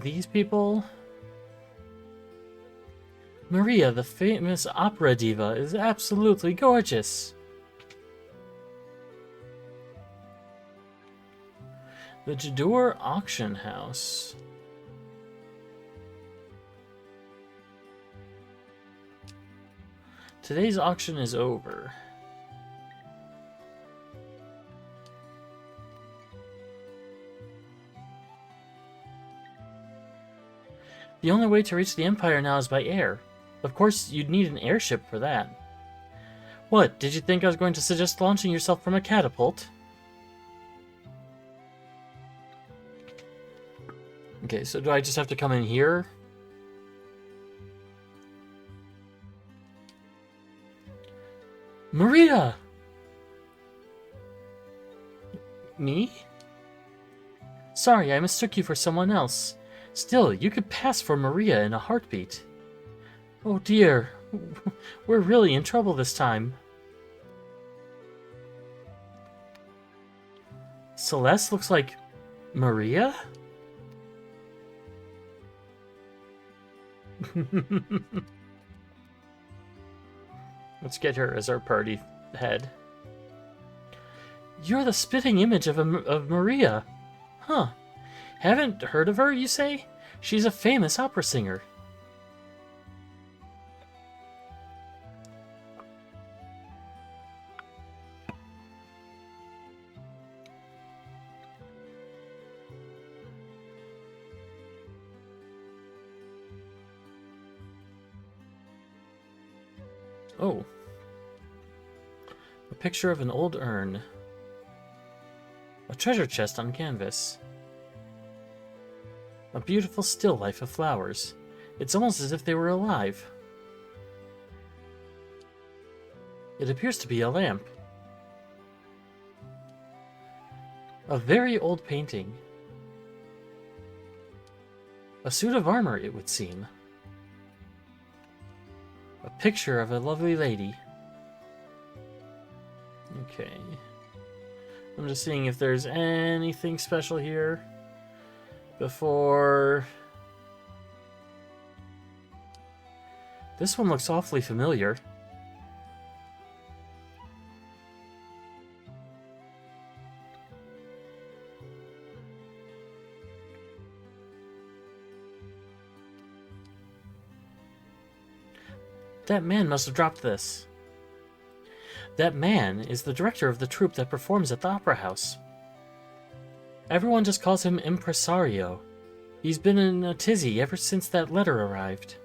these people. Maria, the famous opera diva, is absolutely gorgeous. The Jador Auction House. Today's auction is over. The only way to reach the Empire now is by air. Of course, you'd need an airship for that. What, did you think I was going to suggest launching yourself from a catapult? Okay, so do I just have to come in here? Maria! Me? Sorry, I mistook you for someone else. Still, you could pass for Maria in a heartbeat. Oh dear, we're really in trouble this time. Celeste looks like Maria? Let's get her as our party head. You're the spitting image of Maria. Huh. Haven't heard of her, you say? She's a famous opera singer. Oh. A picture of an old urn. A treasure chest on canvas. A beautiful still life of flowers. It's almost as if they were alive. It appears to be a lamp. A very old painting. A suit of armor, it would seem. A picture of a lovely lady. Okay. I'm just seeing if there's anything special here before... This one looks awfully familiar. That man must have dropped this. That man is the director of the troupe that performs at the Opera House. Everyone just calls him Impresario. He's been in a tizzy ever since that letter arrived.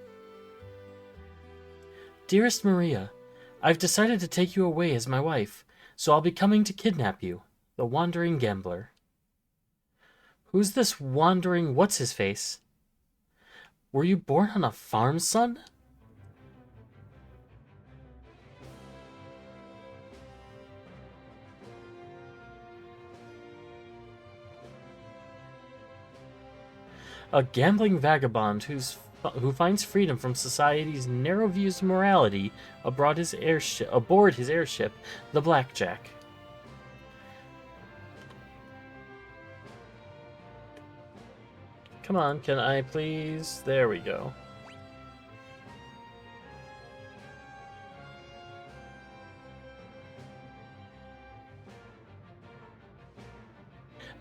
Dearest Maria, I've decided to take you away as my wife, so I'll be coming to kidnap you, the wandering gambler. Who's this wandering what's-his-face? Were you born on a farm, son? A gambling vagabond who finds freedom from society's narrow views of morality aboard his airship, the Blackjack. Come on, can I please? There we go.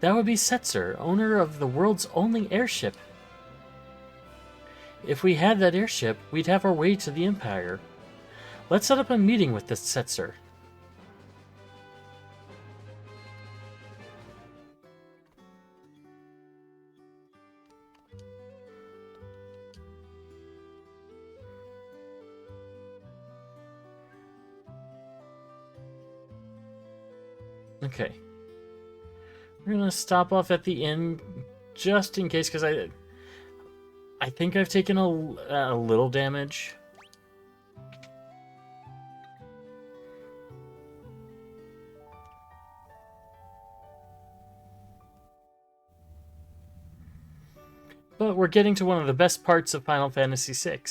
That would be Setzer, owner of the world's only airship. If we had that airship, we'd have our way to the Empire. Let's set up a meeting with this Setzer. Okay. We're gonna stop off at the inn just in case, because I think I've taken a little damage. But we're getting to one of the best parts of Final Fantasy VI.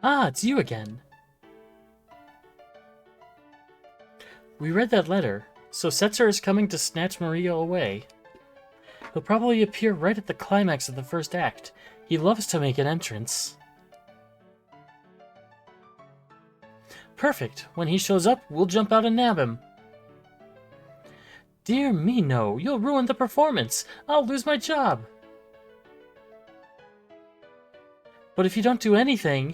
Ah, it's you again. We read that letter, so Setzer is coming to snatch Maria away. He'll probably appear right at the climax of the first act. He loves to make an entrance. Perfect. When he shows up, we'll jump out and nab him. Dear me, no. You'll ruin the performance. I'll lose my job. But if you don't do anything...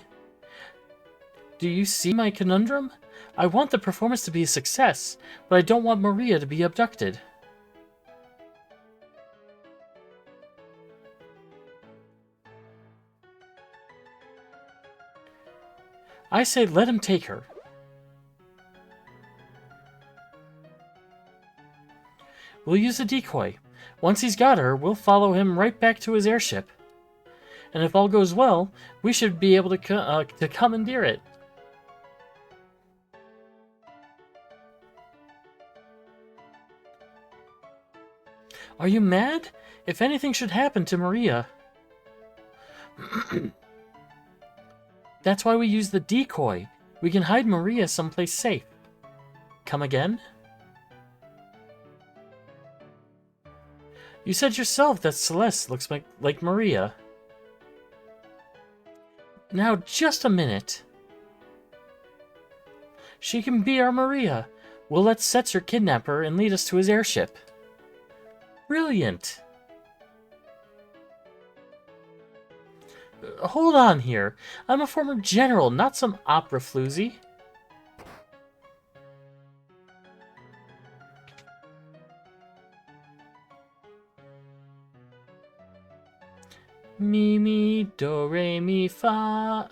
Do you see my conundrum? I want the performance to be a success, but I don't want Maria to be abducted. I say let him take her. We'll use a decoy. Once he's got her, we'll follow him right back to his airship. And if all goes well, we should be able to commandeer it. Are you mad? If anything should happen to Maria... That's why we use the decoy. We can hide Maria someplace safe. Come again? You said yourself that Celeste looks like Maria. Now, just a minute. She can be our Maria. We'll let Setzer kidnap her and lead us to his airship. Brilliant. Hold on here. I'm a former general, not some opera floozy. Mi, mi, do, re, mi, fa.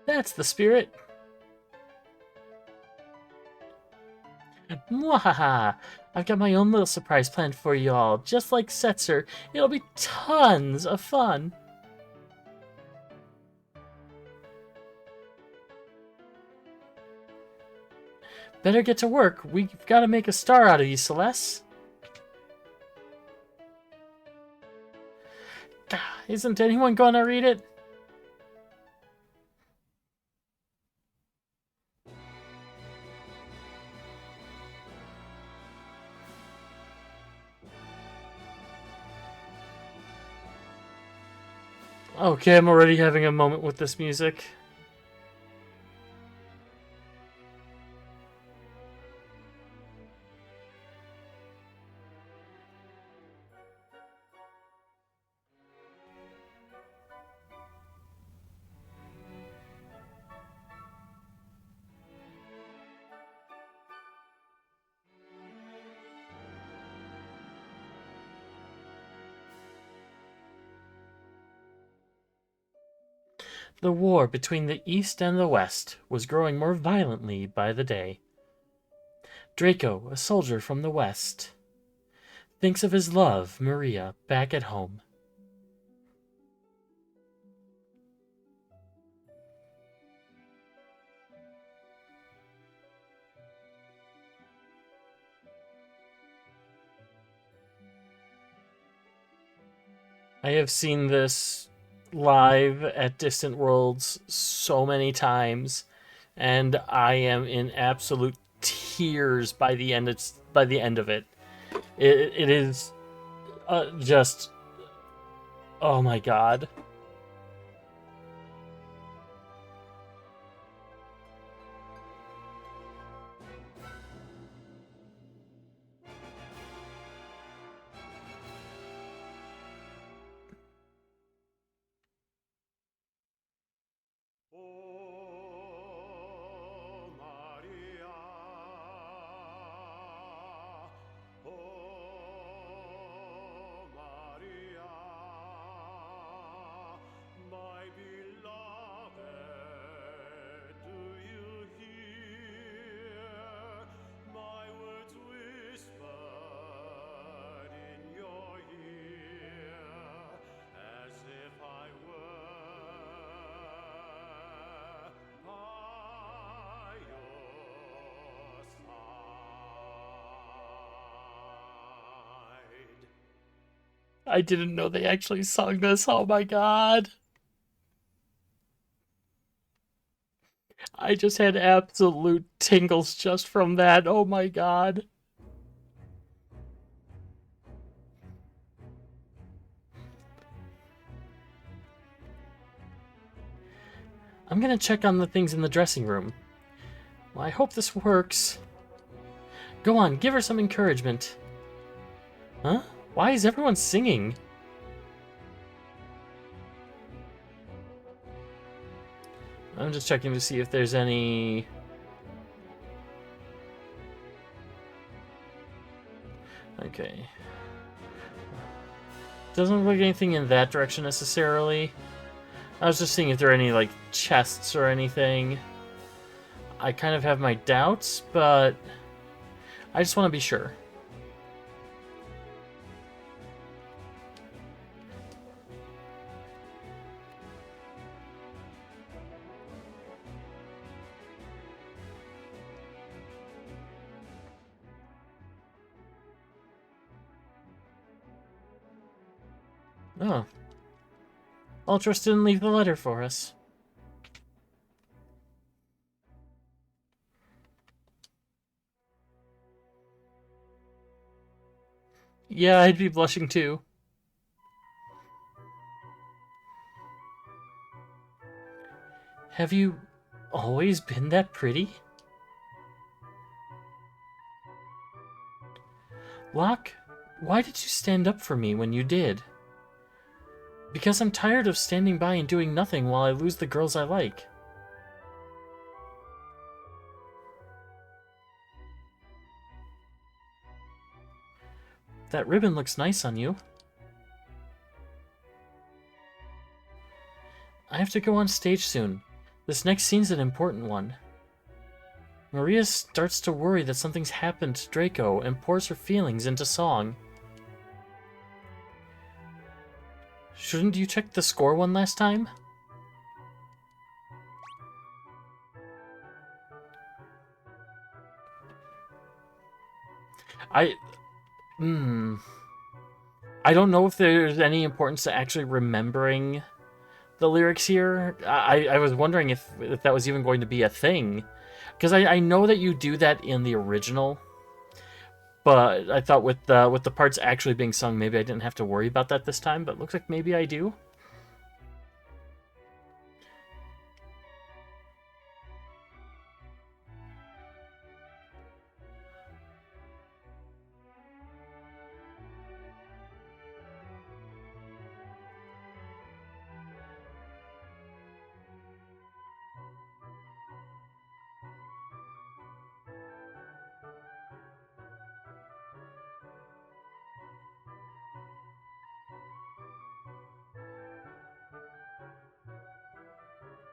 That's the spirit. Mwahaha! I've got my own little surprise planned for y'all. Just like Setzer, it'll be tons of fun. Better get to work. We've got to make a star out of you, Celeste. Isn't anyone gonna read it? Okay, I'm already having a moment with this music. The war between the East and the West was growing more violently by the day. Draco, a soldier from the West, thinks of his love, Maria, back at home. I have seen this live at Distant Worlds so many times, and I am in absolute tears by the end. By the end of it. It is just, oh my god. Oh, Maria. Oh, Maria. My beloved, do you hear my words whispered in your ear, as if I were by your side? I didn't know they actually sung this. Oh my god. I just had absolute tingles just from that. Oh my god. I'm gonna check on the things in the dressing room. Well, I hope this works. Go on, give her some encouragement. Huh? Why is everyone singing? I'm just checking to see if there's any... Okay. Doesn't look like anything in that direction necessarily. I was just seeing if there are any, like, chests or anything. I kind of have my doubts, but I just want to be sure. Oh. Ultros didn't leave the letter for us. Yeah, I'd be blushing too. Have you always been that pretty? Locke, why did you stand up for me when you did? Because I'm tired of standing by and doing nothing while I lose the girls I like. That ribbon looks nice on you. I have to go on stage soon. This next scene's an important one. Maria starts to worry that something's happened to Draco and pours her feelings into song. Shouldn't you check the score one last time? I don't know if there's any importance to actually remembering the lyrics here. I was wondering if that was even going to be a thing. Because I know that you do that in the original. But I thought with the parts actually being sung, maybe I didn't have to worry about that this time. But it looks like maybe I do.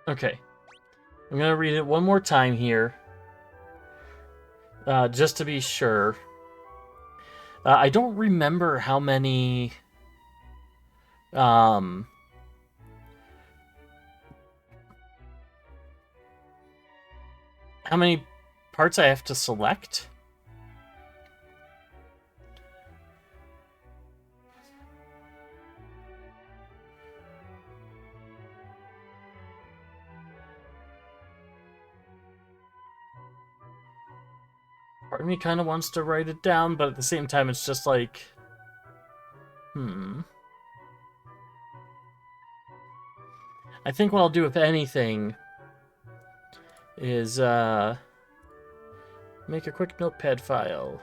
Okay. I'm gonna read it one more time here. Just to be sure. I don't remember how many... how many parts I have to select. Part of me kind of wants to write it down, but at the same time, it's just like... I think what I'll do, if anything, is make a quick notepad file.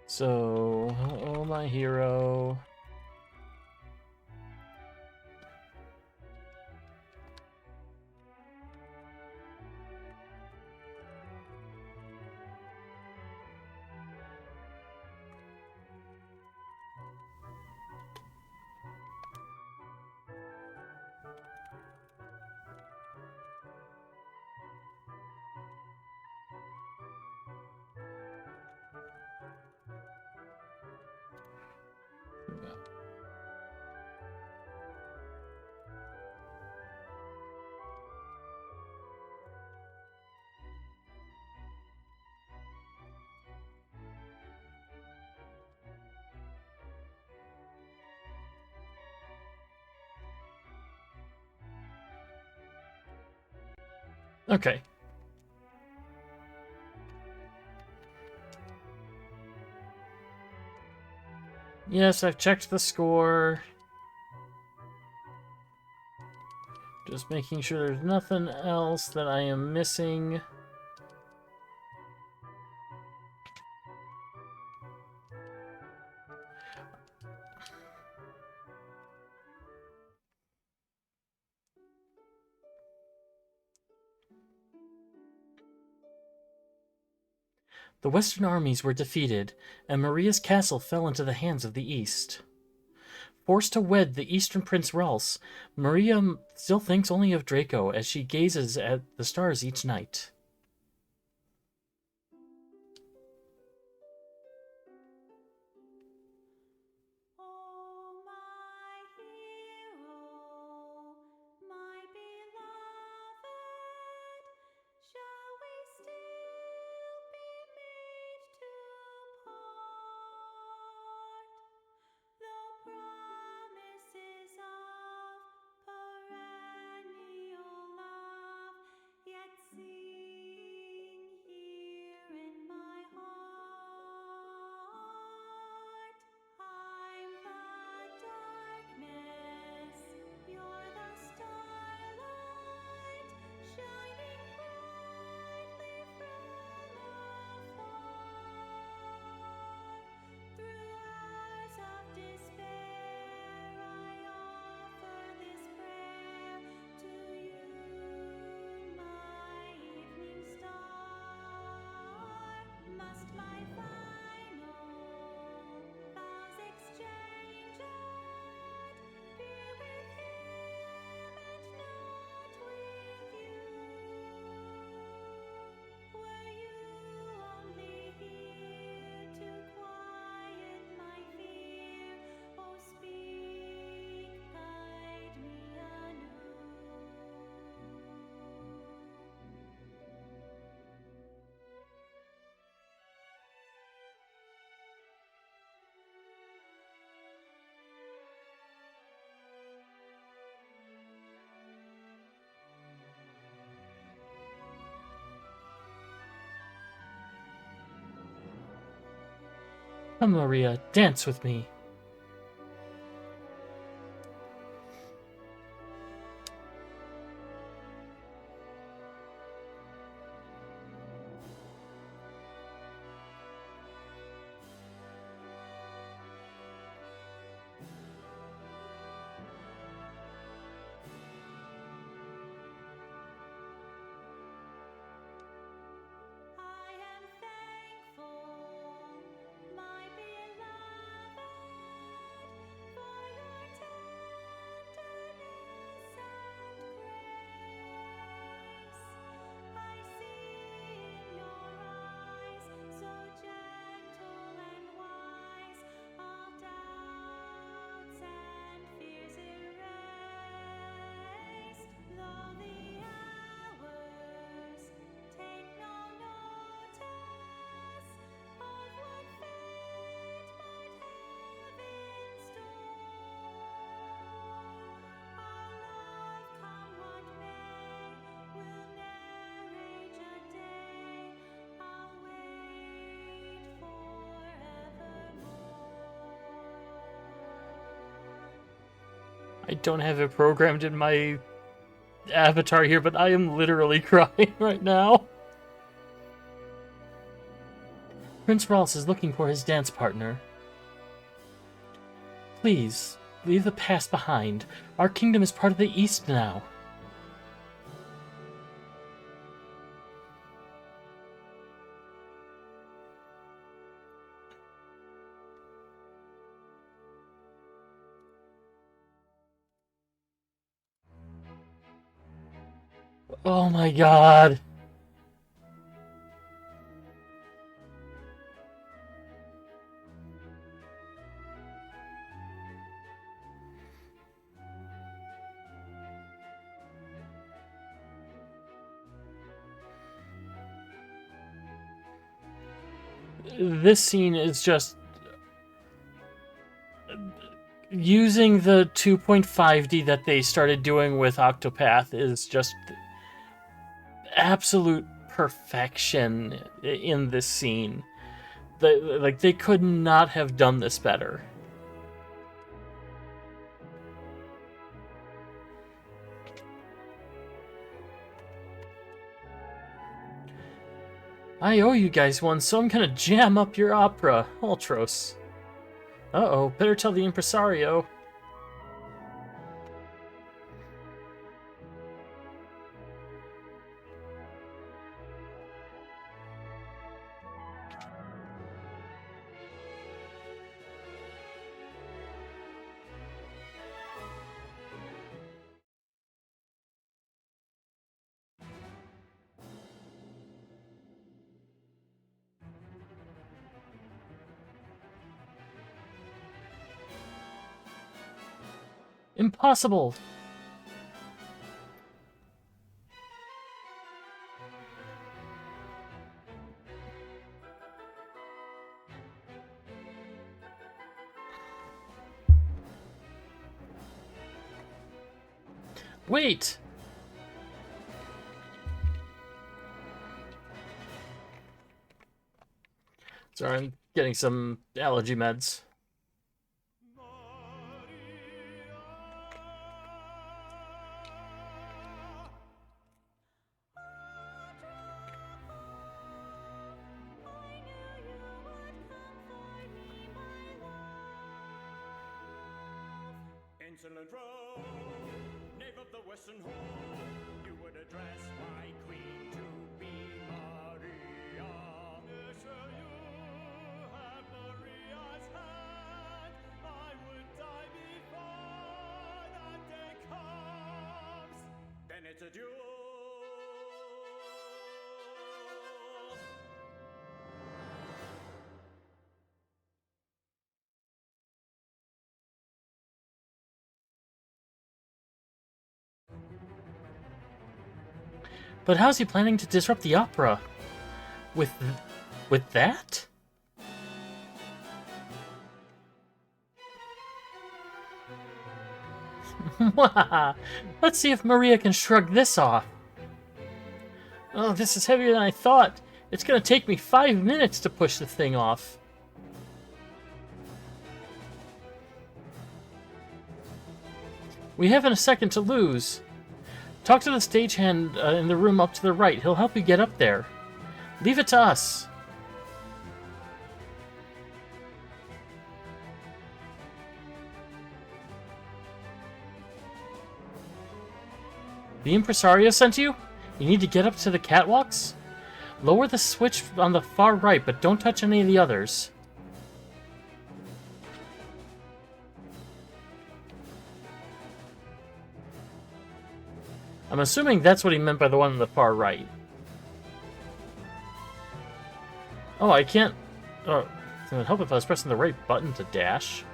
So, oh my hero. Okay. Yes, I've checked the score. Just making sure there's nothing else that I am missing. The western armies were defeated, and Maria's castle fell into the hands of the east. Forced to wed the eastern prince Ralse, Maria still thinks only of Draco as she gazes at the stars each night. Oh, my hero, my beloved, shall we still be made to part? Though promises of perennial love yet sing here in my heart. I'm the darkness, you're the starlight, shining brightly from afar. Through hours of despair, I offer this prayer to you, my evening star. Must my final vows exchanged, be with him and not with you? Were you only here to quiet my fear? Oh, speak, guide me anew. Come, Maria, dance with me. I don't have it programmed in my avatar here, but I am literally crying right now. Prince Ralls is looking for his dance partner. Please, leave the past behind. Our kingdom is part of the East now. Oh my god. This scene is just using the 2.5D that they started doing with Octopath is just absolute perfection in this scene. They could not have done this better. I owe you guys one, so I'm gonna jam up your opera, Ultros. Uh-oh, better tell the impresario. Impossible! Wait! Sorry, I'm getting some allergy meds. Insolent rogue, knave of the western hall, you would address my queen to be Maria. Sure you have Maria's hand, I would die before that day comes. Then it's a duel. But how's he planning to disrupt the opera? With that? Let's see if Maria can shrug this off. Oh, this is heavier than I thought. It's gonna take me 5 minutes to push the thing off. We haven't a second to lose. Talk to the stagehand in the room up to the right. He'll help you get up there. Leave it to us. The impresario sent you? You need to get up to the catwalks? Lower the switch on the far right, but don't touch any of the others. I'm assuming that's what he meant by the one on the far right. Oh, I can't... Oh, it would help if I was pressing the right button to dash.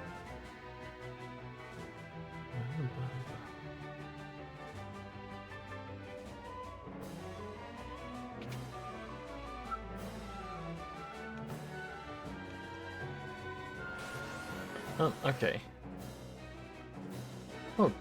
Oh, okay. Oh.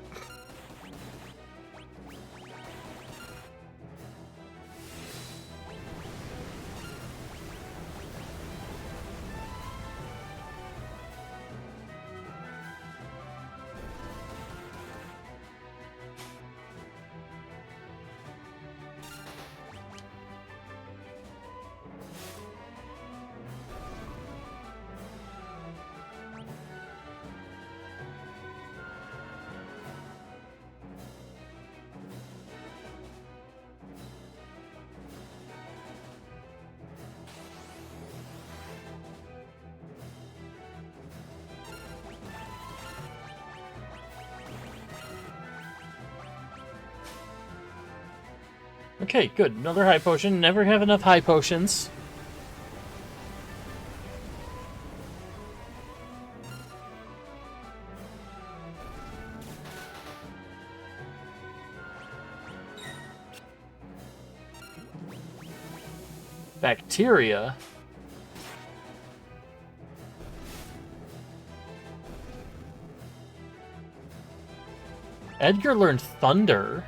Okay, good. Another high potion. Never have enough high potions. Bacteria. Edgar learned Thunder.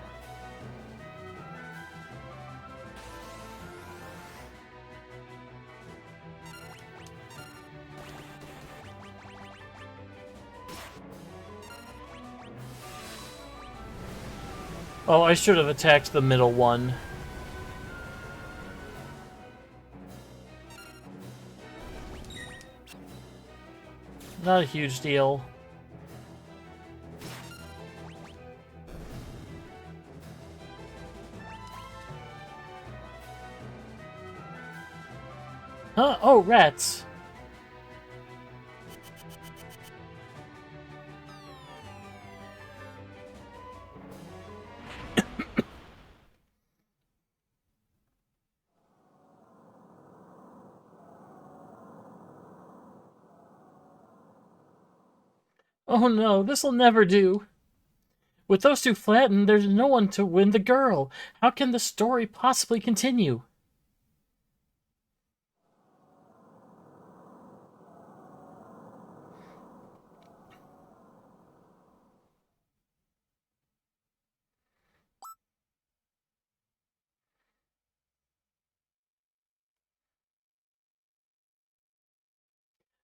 Oh, I should have attacked the middle one. Not a huge deal. Huh? Oh, rats. Oh no, this'll never do. With those two flattened, there's no one to win the girl. How can the story possibly continue?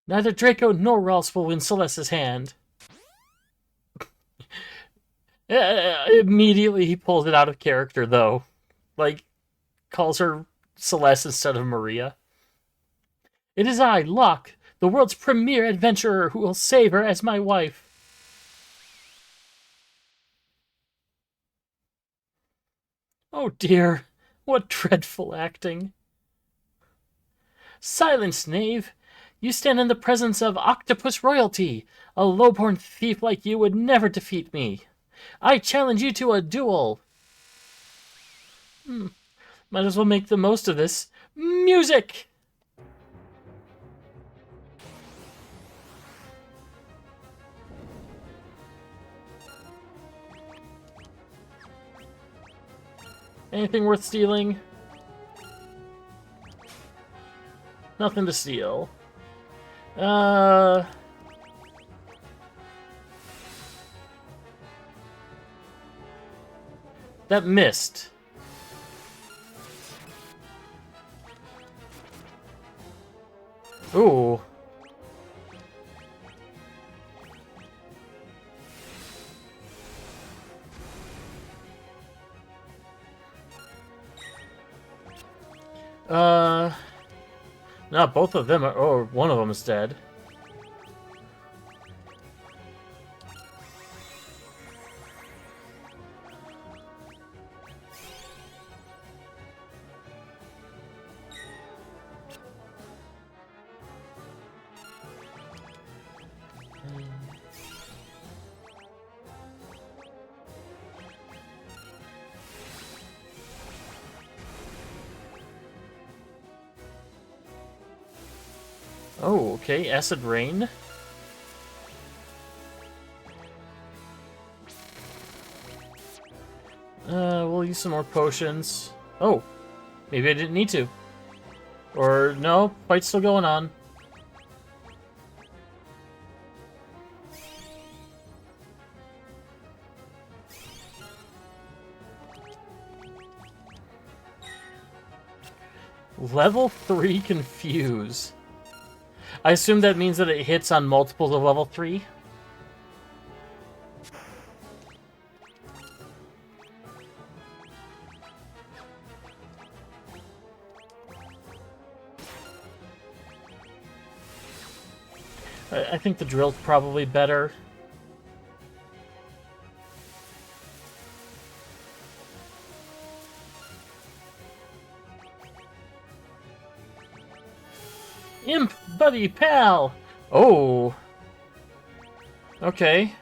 Neither Draco nor Rolf will win Celeste's hand. Immediately he pulls it out of character, though. Like, calls her Celeste instead of Maria. It is I, Locke, the world's premier adventurer, who will save her as my wife. Oh dear, what dreadful acting. Silence, knave! You stand in the presence of octopus royalty. A low-born thief like you would never defeat me. I challenge you to a duel. Might as well make the most of this. Music! Anything worth stealing? Nothing to steal. That missed. Ooh. No, both of them are, or one of them is dead. Oh, okay, Acid Rain. We'll use some more potions. Oh, maybe I didn't need to. Or, no, fight's still going on. Level 3 Confuse. I assume that means that it hits on multiples of level 3? I think the drill's probably better. Imp, buddy, pal! Oh. Okay.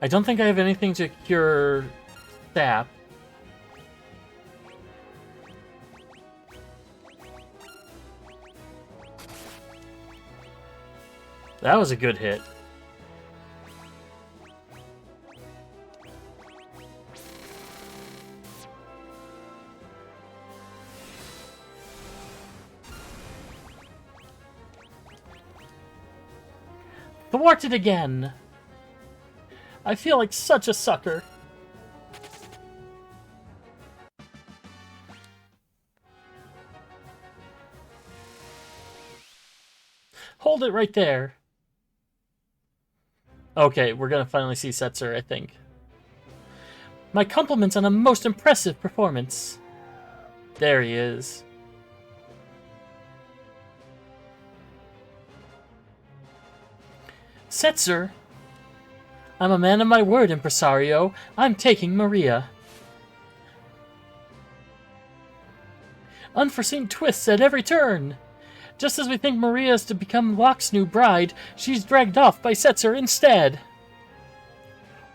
I don't think I have anything to cure sap. That was a good hit. Thwarted again! I feel like such a sucker. Hold it right there. Okay, we're gonna finally see Setzer, I think. My compliments on a most impressive performance. There he is. Setzer! I'm a man of my word, impresario. I'm taking Maria. Unforeseen twists at every turn. Just as we think Maria is to become Locke's new bride, she's dragged off by Setzer instead.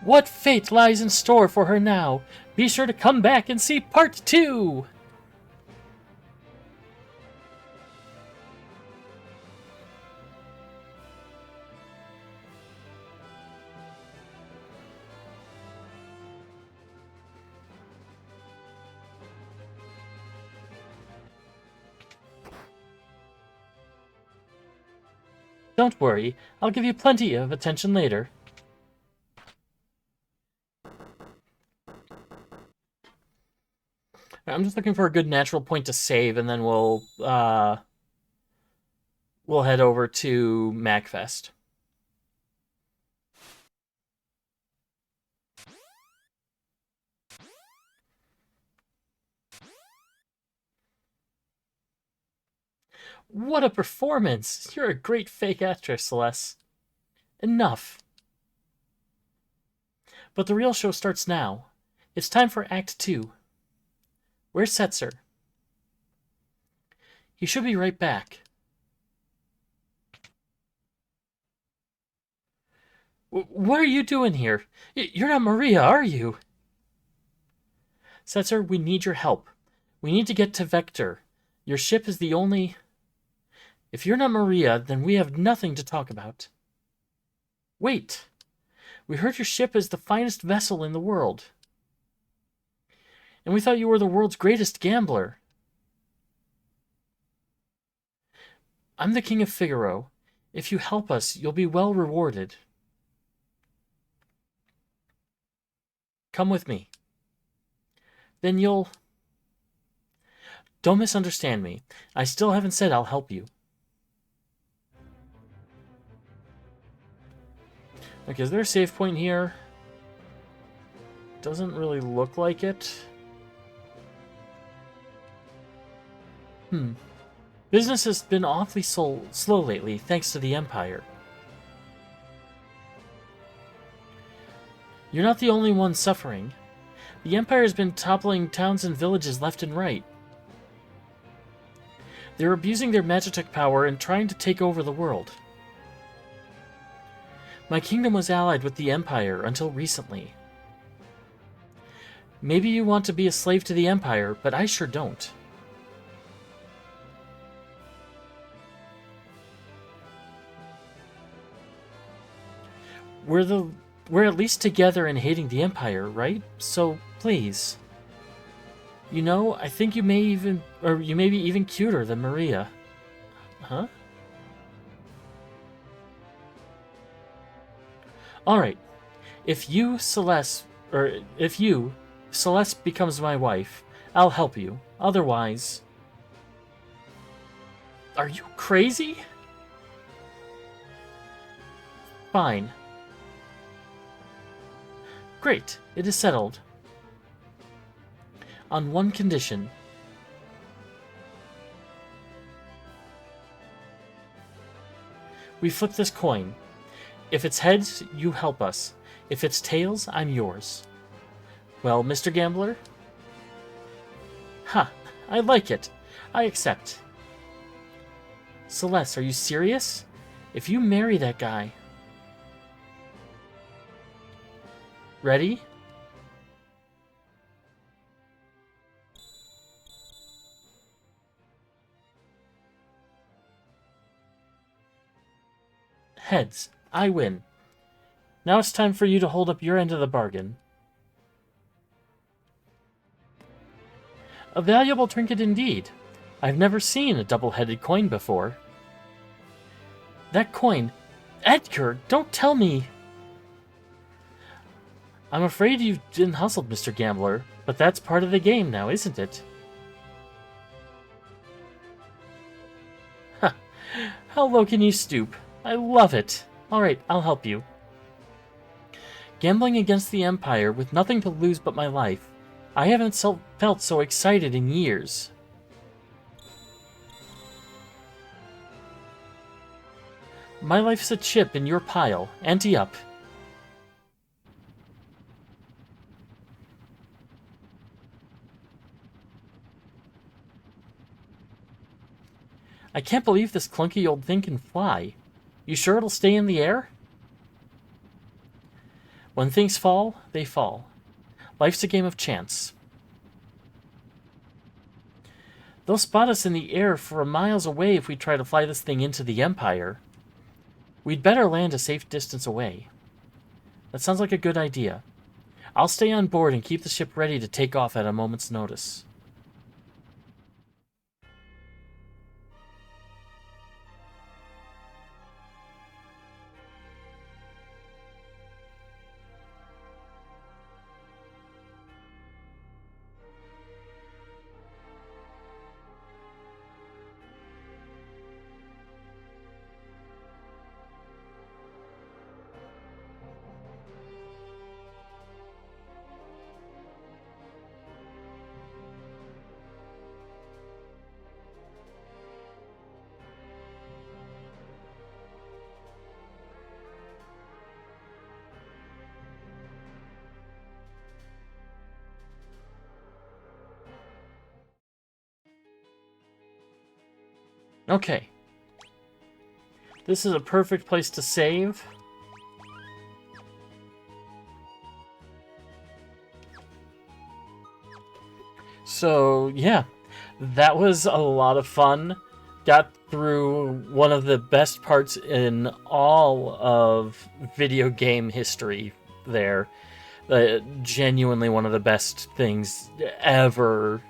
What fate lies in store for her now? Be sure to come back and see part 2! Don't worry, I'll give you plenty of attention later. I'm just looking for a good natural point to save, and then we'll head over to MagFest. What a performance! You're a great fake actress, Celeste. Enough. But the real show starts now. It's time for Act 2. Where's Setzer? He should be right back. What are you doing here? You're not Maria, are you? Setzer, we need your help. We need to get to Vector. Your ship is the only... If you're not Maria, then we have nothing to talk about. Wait. We heard your ship is the finest vessel in the world. And we thought you were the world's greatest gambler. I'm the King of Figaro. If you help us, you'll be well rewarded. Come with me. Then you'll... Don't misunderstand me. I still haven't said I'll help you. Okay, is there a save point here? Doesn't really look like it. Business has been awfully slow lately, thanks to the Empire. You're not the only one suffering. The Empire has been toppling towns and villages left and right. They're abusing their Magitek power and trying to take over the world. My kingdom was allied with the Empire until recently. Maybe you want to be a slave to the Empire, but I sure don't. We're at least together in hating the Empire, right? So, please. You know, I think you may be even cuter than Maria. Huh? Alright. If Celeste becomes my wife, I'll help you. Otherwise... Are you crazy? Fine. Great, it is settled. On one condition. We flip this coin. If it's heads, you help us. If it's tails, I'm yours. Well, Mr. Gambler? Ha, I like it. I accept. Celeste, are you serious? If you marry that guy... Ready? Heads. I win. Now it's time for you to hold up your end of the bargain. A valuable trinket indeed. I've never seen a double-headed coin before. That coin... Edgar, don't tell me... I'm afraid you've been hustled, Mr. Gambler, but that's part of the game now, isn't it? Ha! How low can you stoop? I love it. Alright, I'll help you. Gambling against the Empire with nothing to lose but my life. I haven't felt so excited in years. My life's a chip in your pile. Ante up. I can't believe this clunky old thing can fly. You sure it'll stay in the air? When things fall, they fall. Life's a game of chance. They'll spot us in the air for miles away if we try to fly this thing into the Empire. We'd better land a safe distance away. That sounds like a good idea. I'll stay on board and keep the ship ready to take off at a moment's notice. Okay. This is a perfect place to save. So, yeah. That was a lot of fun. Got through one of the best parts in all of video game history there. Genuinely one of the best things ever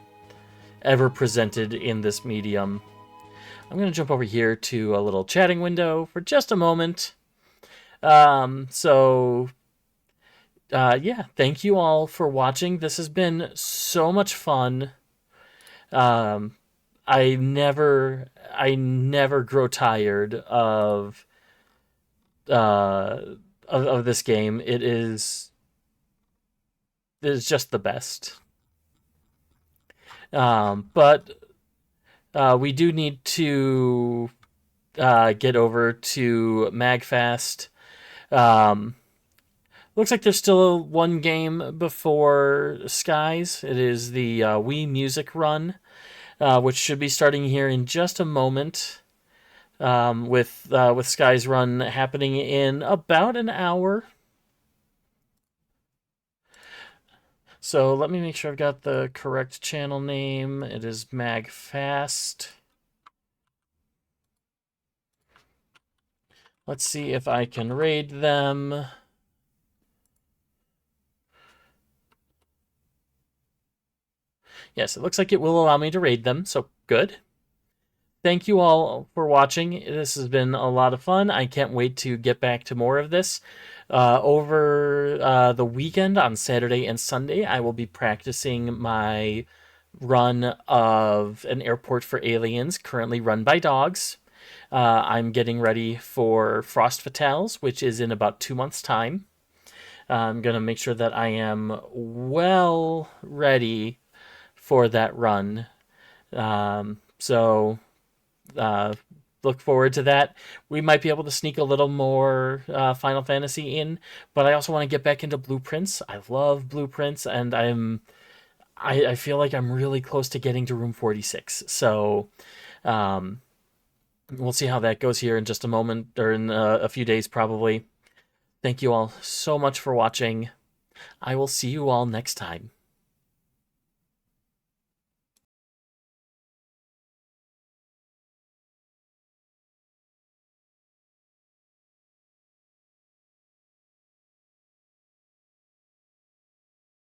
presented in this medium. I'm going to jump over here to a little chatting window for just a moment. Yeah, thank you all for watching. This has been so much fun. I never grow tired of this game. It is just the best. But we do need to get over to MagFast. Looks like there's still one game before Skies. It is the Wii Music Run, which should be starting here in just a moment. With Skies Run happening in about an hour. So let me make sure I've got the correct channel name. It is MagFast. Let's see if I can raid them. Yes, it looks like it will allow me to raid them, so good. Thank you all for watching. This has been a lot of fun. I can't wait to get back to more of this. Over the weekend on Saturday and Sunday, I will be practicing my run of An Airport for Aliens, currently run by dogs. I'm getting ready for Frost Fatales, which is in about 2 months' time. I'm going to make sure that I am well ready for that run. Look forward to that. We might be able to sneak a little more Final Fantasy in, but I also want to get back into Blueprints. I love Blueprints, and I feel like I'm really close to getting to Room 46. So we'll see how that goes here in just a moment, or in a few days probably. Thank you all so much for watching. I will see you all next time.